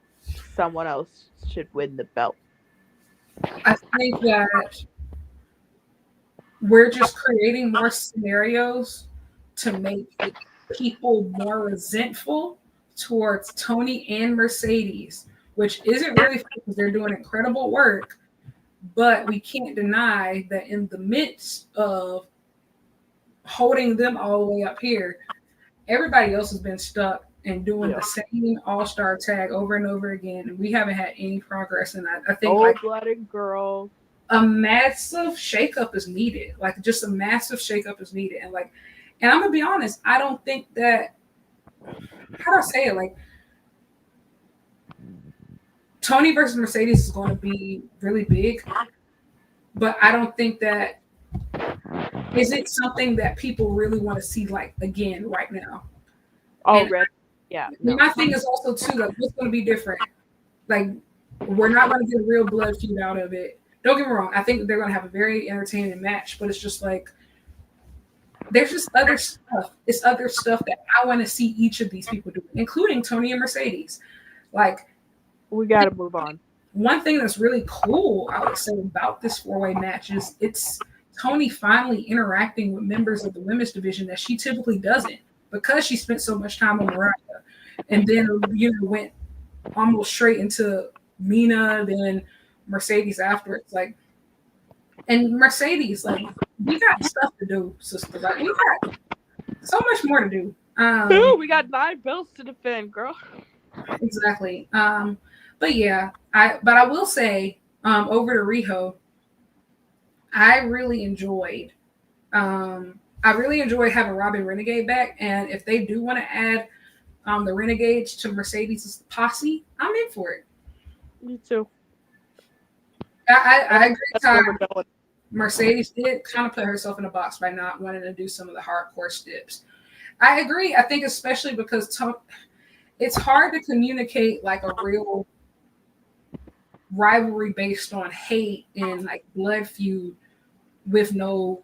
someone else should win the belt. I think that we're just creating more scenarios to make people more resentful towards Tony and Mercedes, which isn't really fun because they're doing incredible work. But we can't deny that in the midst of holding them all the way up here, everybody else has been stuck and doing the same all-star tag over and over again, and we haven't had any progress. And I think cold-blooded girl, a massive shakeup is needed. Like, just a massive shakeup is needed. And I'm gonna be honest, I don't think that. How do I say it? Like, Tony versus Mercedes is going to be really big, but I don't think that is it something that people really want to see like again right now. Already, yeah. No. My thing is also too, like, what's going to be different? Like, we're not going to get a real blood feud out of it. Don't get me wrong. I think they're going to have a very entertaining match, but it's just like there's just other stuff. It's other stuff that I want to see each of these people do, including Tony and Mercedes. Like, we got to move on. One thing that's really cool, I would say, about this four-way match is it's Tony finally interacting with members of the women's division that she typically doesn't, because she spent so much time on Mariah, and then went almost straight into Mina, then Mercedes afterwards. Like, and Mercedes, like, we got stuff to do, sister. Like, we got so much more to do. We got 9 belts to defend, girl. Exactly. But yeah, I will say, over to Riho, I really enjoyed having Robin Renegade back, and if they do want to add the Renegades to Mercedes' posse, I'm in for it. Me too. I agree. How Mercedes did kind of put herself in a box by not wanting to do some of the hardcore steps. I agree. I think especially because it's hard to communicate like a real rivalry based on hate and like blood feud with no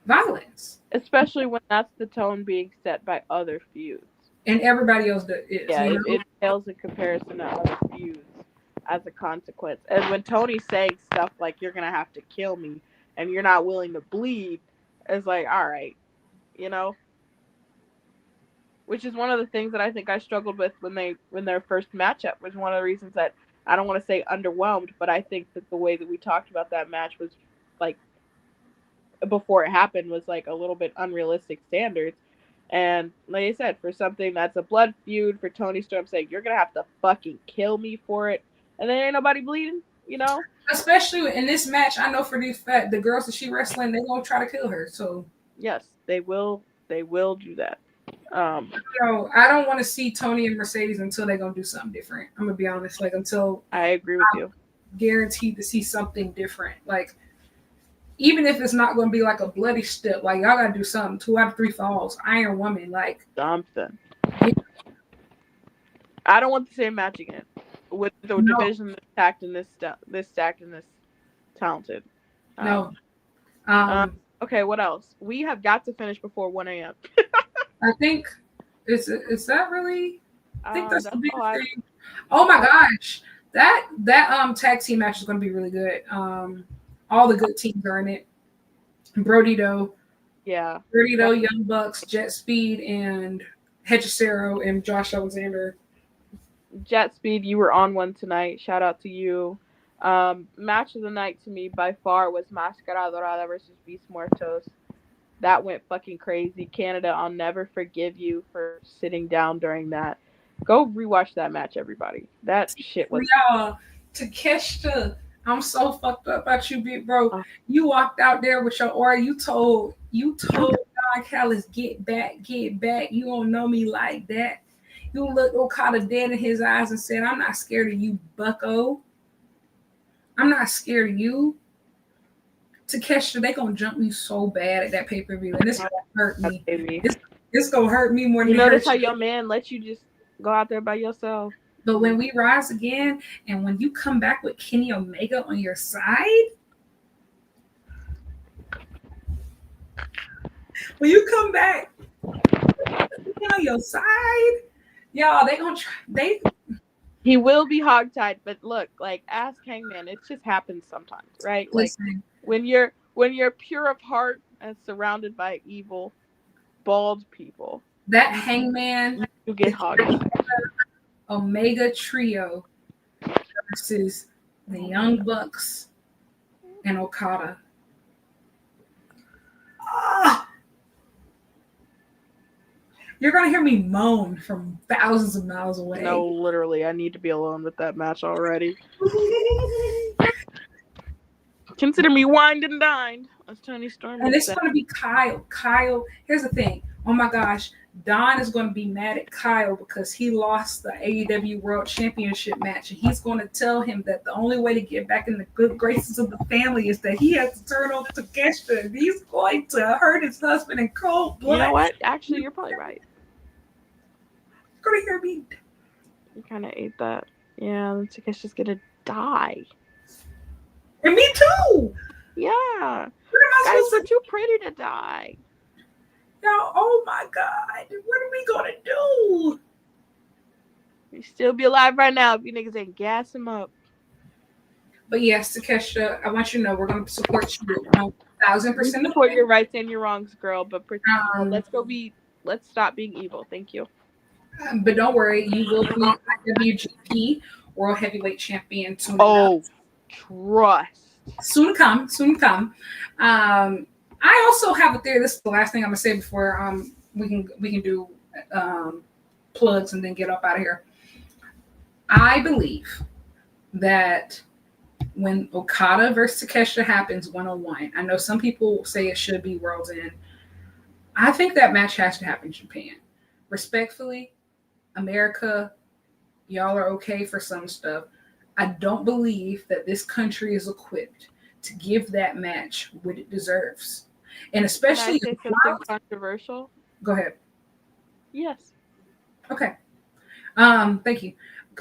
violence, especially when that's the tone being set by other feuds, and everybody else is. Yeah, it pales in comparison to other feuds as a consequence. And when Tony's saying stuff like "you're gonna have to kill me" and "you're not willing to bleed," it's like, all right, which is one of the things that I think I struggled with when their first matchup, was one of the reasons that I don't want to say underwhelmed, but I think that the way that we talked about that match was like, before it happened, was like a little bit unrealistic standards. And like I said, for something that's a blood feud, for Toni Storm saying you're gonna have to fucking kill me for it, and then ain't nobody bleeding, Especially in this match, I know for the girls that she wrestling, they gonna try to kill her. So yes, they will do that. I don't want to see Tony and Mercedes until they're gonna do something different. I'm gonna be honest, like, until I agree with you. Guaranteed to see something different, like, even if it's not going to be like a bloody step, like, y'all got to do something. 2 out of 3 falls, Iron Woman, like something. I don't want the same match again with the division that's stacked and this talented. No. Okay, what else? We have got to finish before 1 a.m. I think is that really? I think that's the big thing. Oh my gosh, that tag team match is going to be really good. All the good teams are in it. Brody Doe, Yeah. Dirty Young Bucks, Jet Speed, and Hechicero and Josh Alexander. Jet Speed, you were on one tonight. Shout out to you. Match of the night to me by far was Mascara Dorada versus Beast Muertos. That went fucking crazy. Canada, I'll never forgive you for sitting down during that. Go rewatch that match, everybody. That shit was. Y'all, Takeshita, I'm so fucked up about you, big bro. Uh, You walked out there with your aura. You told Don Callis, get back, get back. You don't know me like that. You looked Okada dead in his eyes and said, I'm not scared of you, bucko. I'm not scared of you. Takeshita, they gonna jump me so bad at that pay-per-view, and this gonna hurt me. This gonna hurt me more than you it notice hurts how you. your man let you just go out there by yourself. But when we rise again, and when you come back with Kenny Omega on your side, when you come back on your side, y'all, they gonna try. He will be hogtied, but look, like ask Hangman, it just happens sometimes, right? Listen, Like when you're pure of heart and surrounded by evil, bald people, that Hangman you get hogtied. Omega trio versus the Young Bucks and Okada. Ah, you're gonna hear me moan from thousands of miles away. No, literally, I need to be alone with that match already. Consider me wined and dined, as Tony Storm And it's said. going to be Kyle. Kyle, here's the thing. Oh my gosh. Don is going to be mad at Kyle because he lost the AEW World Championship match. And he's going to tell him that the only way to get back in the good graces of the family is that he has to turn on Takeshita. And he's going to hurt his husband in cold blood. You know what? Actually, you're probably right. You're going to hear me. You kind of ate that. Yeah, Takeshi's going to die. And me too. Yeah. Guys, we're too pretty to die. Y'all, oh my God. What are we going to do? We still be alive right now if you niggas ain't gas him up. But yes, Takeshita, I want you to know we're going to support you 1,000%. We support your rights and your wrongs, girl. But let's stop being evil. Thank you. But don't worry, you will be WGP World Heavyweight Champion soon. Trust. Soon to come. I also have a theory. This is the last thing I'm gonna say before we can do plugs and then get up out of here. I believe that when Okada versus Takeshita happens 1-on-1, I know some people say it should be World's End. I think that match has to happen in Japan. Respectfully, America, y'all are okay for some stuff. I don't believe that this country is equipped to give that match what it deserves. And especially Can I say something controversial? Go ahead. Yes. Okay. Thank you.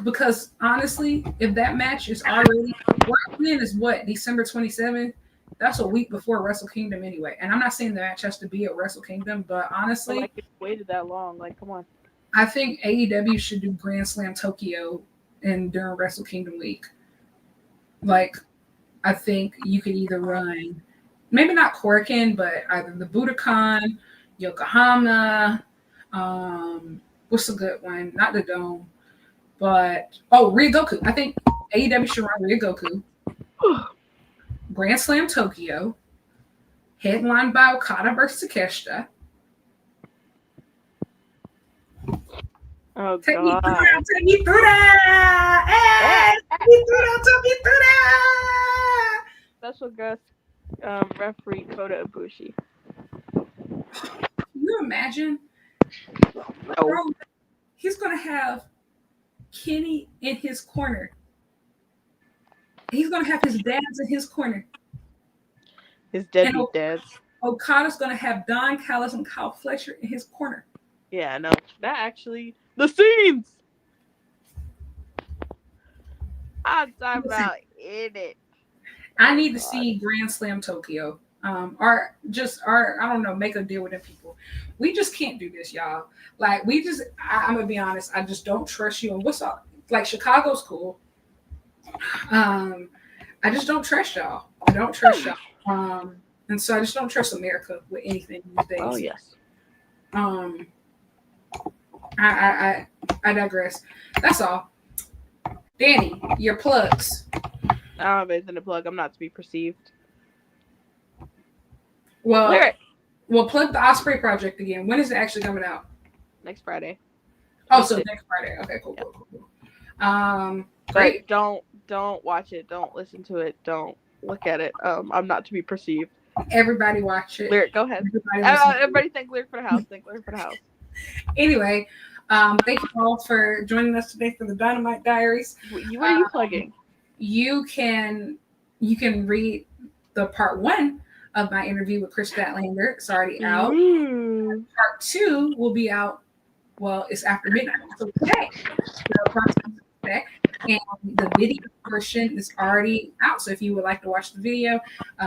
Because honestly, if that match is already World is what, December 27th? That's a week before Wrestle Kingdom anyway. And I'm not saying the match has to be at Wrestle Kingdom, but honestly, like it waited that long. Like, come on. I think AEW should do Grand Slam Tokyo during Wrestle Kingdom week. Like, I think you could either run, maybe not Korakuen, but either the Budokan, Yokohama, what's a good one? Not the Dome, but Ryogoku. I think AEW should run Ryogoku. Grand Slam Tokyo, headlined by Okada versus Takeshita. Oh, take God. Take me through that. Hey, take me through that. Special guest referee Kota Ibushi. Can you imagine? No. Bro, he's going to have Kenny in his corner. He's going to have his dads in his corner. His deadbeat dads. Okada's going to have Don Callis and Kyle Fletcher in his corner. Yeah, no. That actually... The scenes! I'm talking about in it. I need to see Grand Slam Tokyo. I don't know, make a deal with them people. We just can't do this, y'all. Like, I'm gonna be honest, I just don't trust you. And what's up? Like, Chicago's cool. I just don't trust y'all. I don't trust y'all. and so I just don't trust America with anything these days. Oh yes. I digress. That's all. Dani, your plugs. I don't have anything to plug. I'm not to be perceived. Well, Lyric. Well, plug the Osprey project again. When is it actually coming out? Next Friday. Oh, so next Friday. Okay, cool, yeah. Cool. Great. But don't watch it. Don't listen to it. Don't look at it. I'm not to be perceived. Everybody watch it. Lyric, go ahead. Everybody thank Lyric for the house. Thank Lyric for the house. Anyway, thank you all for joining us today for the Dynamite Diaries. What are you plugging? You can read the part 1 of my interview with Chris Statlander. It's already out. Part 2 will be out. Well, it's after midnight. So today, and the video version is already out. So if you would like to watch the video,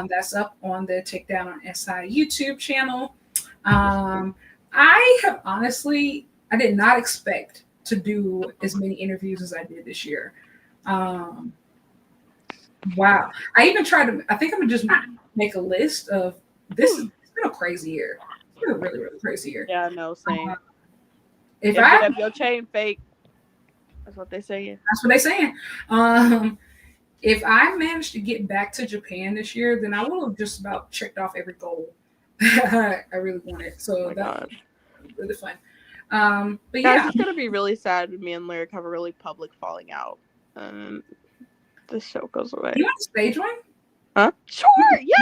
that's up on the Takedown on SI YouTube channel. I have honestly, I did not expect to do as many interviews as I did this year. Wow. I even tried to, I think I'm going to just make a list of this. It's been a crazy year. It's been a really, really crazy year. Yeah, no, same. If your chain fake, that's what they're saying. That's what they're saying. If I managed to get back to Japan this year, then I would have just about checked off every goal I really wanted. So that was really fun. But yeah, it's gonna be really sad when me and Lyric have a really public falling out, and the show goes away. You want to stage one? Huh? Sure. Yeah.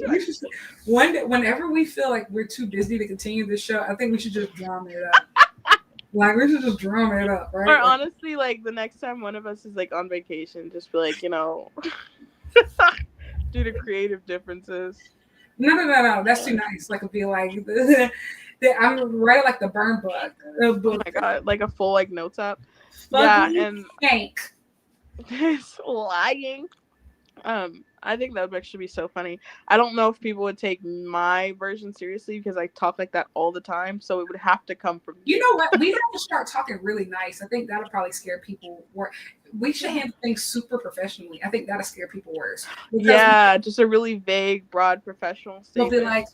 Let's do it. Whenever we feel like we're too busy to continue this show, I think we should just drama it up. Like, we should just drama it up, right? Or honestly, like, the next time one of us is, like, on vacation, just be like, due to creative differences. No. That's too nice. Like, it'd be like, I'm writing, like, the burn book. Oh, my God. Like, a full, like, notes app. And Hank. It's lying. I think that would actually be so funny. I don't know if people would take my version seriously because I talk like that all the time. So it would have to come from you. Know what? We have to start talking really nice. I think that'll probably scare people. We should handle things super professionally. I think that'll scare people worse. Yeah, just a really vague, broad, professional statement. They'll be like,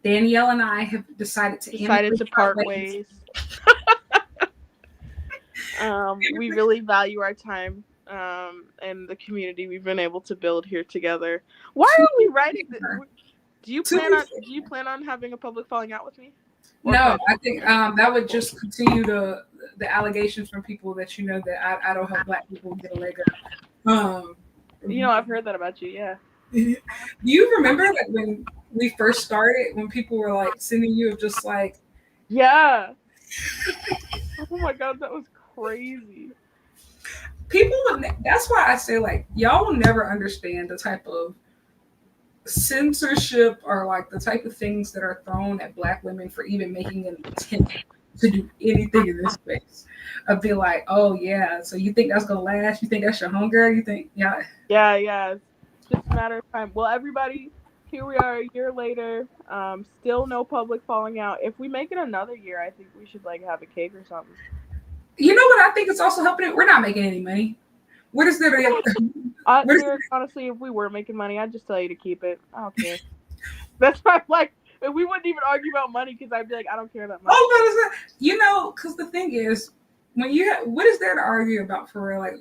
Danielle and I have decided to part ways. We really value our time. And the community we've been able to build here together. Why are we writing this? Do you plan on having a public falling out with me? No, I think that would just continue the allegations from people that that I don't help Black people get a leg up. I've heard that about you. Yeah. Do you remember like when we first started, when people were like sending you just like, yeah. Oh my God, that was crazy. People, that's why I say, like, y'all will never understand the type of censorship or, like, the type of things that are thrown at Black women for even making an attempt to do anything in this space. I'd be like, oh, yeah, so you think that's going to last? You think that's your hunger? You think, yeah. Yeah. It's just a matter of time. Well, everybody, here we are a year later. Still no public falling out. If we make it another year, I think we should, like, have a cake or something. You know what I think is also helping it? We're not making any money. What is there? Honestly, if we were making money, I'd just tell you to keep it. I don't care. That's why, like, we wouldn't even argue about money because I'd be like, I don't care that much. Oh, but because the thing is, when what is there to argue about for real? Like,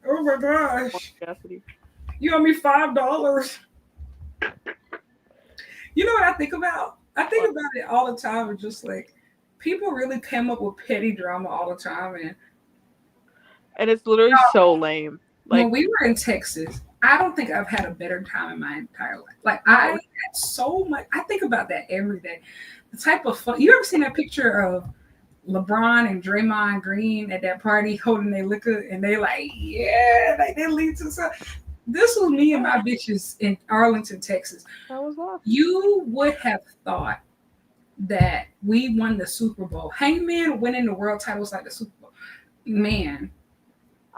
oh my gosh, you owe me $5. You know what I think about? I think about it all the time. It's just like, people really come up with petty drama all the time, and it's literally so lame. Like, when we were in Texas, I don't think I've had a better time in my entire life. Like, I had so much. I think about that every day. The type of fun. You ever seen that picture of LeBron and Draymond Green at that party holding their liquor, and they like, yeah, like they lead to something. This was me and my bitches in Arlington, Texas. That was awesome. You would have thought that we won the Super Bowl. Hangman winning the world titles like the Super Bowl. Man.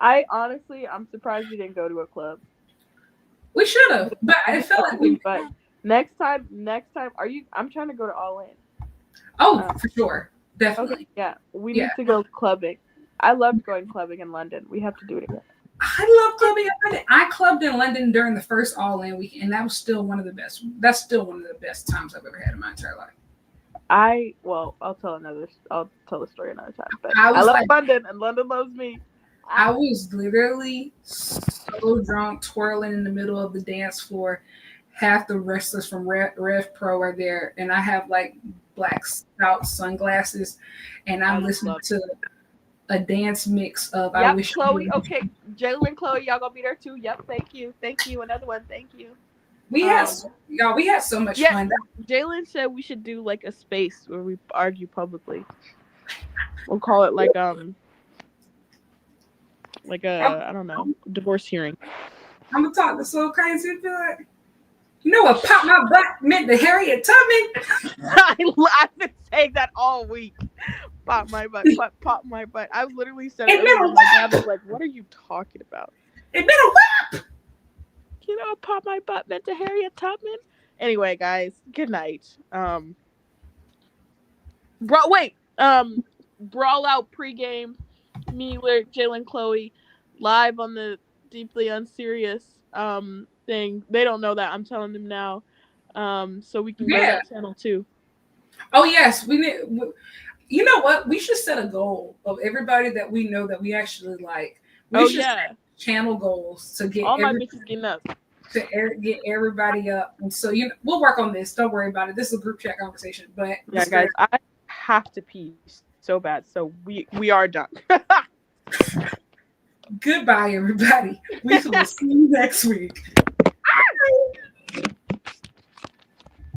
I'm surprised we didn't go to a club. We should have, but I felt like we. But next time, I'm trying to go to All In. Oh, for sure. Definitely. Okay, yeah. We need to go clubbing. I loved going clubbing in London. We have to do it again. I love clubbing in London. I clubbed in London during the first All In week, and that was still one of the best. That's still one of the best times I've ever had in my entire life. I'll tell the story another time. But I love like, London, and London loves me. I was literally so drunk, twirling in the middle of the dance floor. Half the wrestlers from Rev Pro are there, and I have like black stout sunglasses, and I'm listening to a dance mix of I wish Chloe. Okay, Jalen and Chloe, y'all gonna be there too. Yep, thank you. Another one, thank you. We had so much fun. Jalen said we should do like a space where we argue publicly. We'll call it like I don't know, divorce hearing. I'm gonna talk to so crazy. Like, you know what pop my butt meant to Harriet Tubman? I've been saying that all week. Pop my butt. I literally said it. My dad was like, "What are you talking about?" It been a whip. You know, pop my butt meant to Harriet Tubman. Anyway, guys, good night. Brawl out pregame. Me, Jalen, Chloe, live on the Deeply Unserious thing. They don't know that. I'm telling them now. So we can go to that channel too. Oh yes, we need. You know what? We should set a goal of everybody that we know that we actually like. We should set channel goals to get all my bitches getting up. To get everybody up, and so we'll work on this. Don't worry about it. This is a group chat conversation, but yeah, guys, I have to pee so bad, so we are done. Goodbye, everybody. We will see you next week.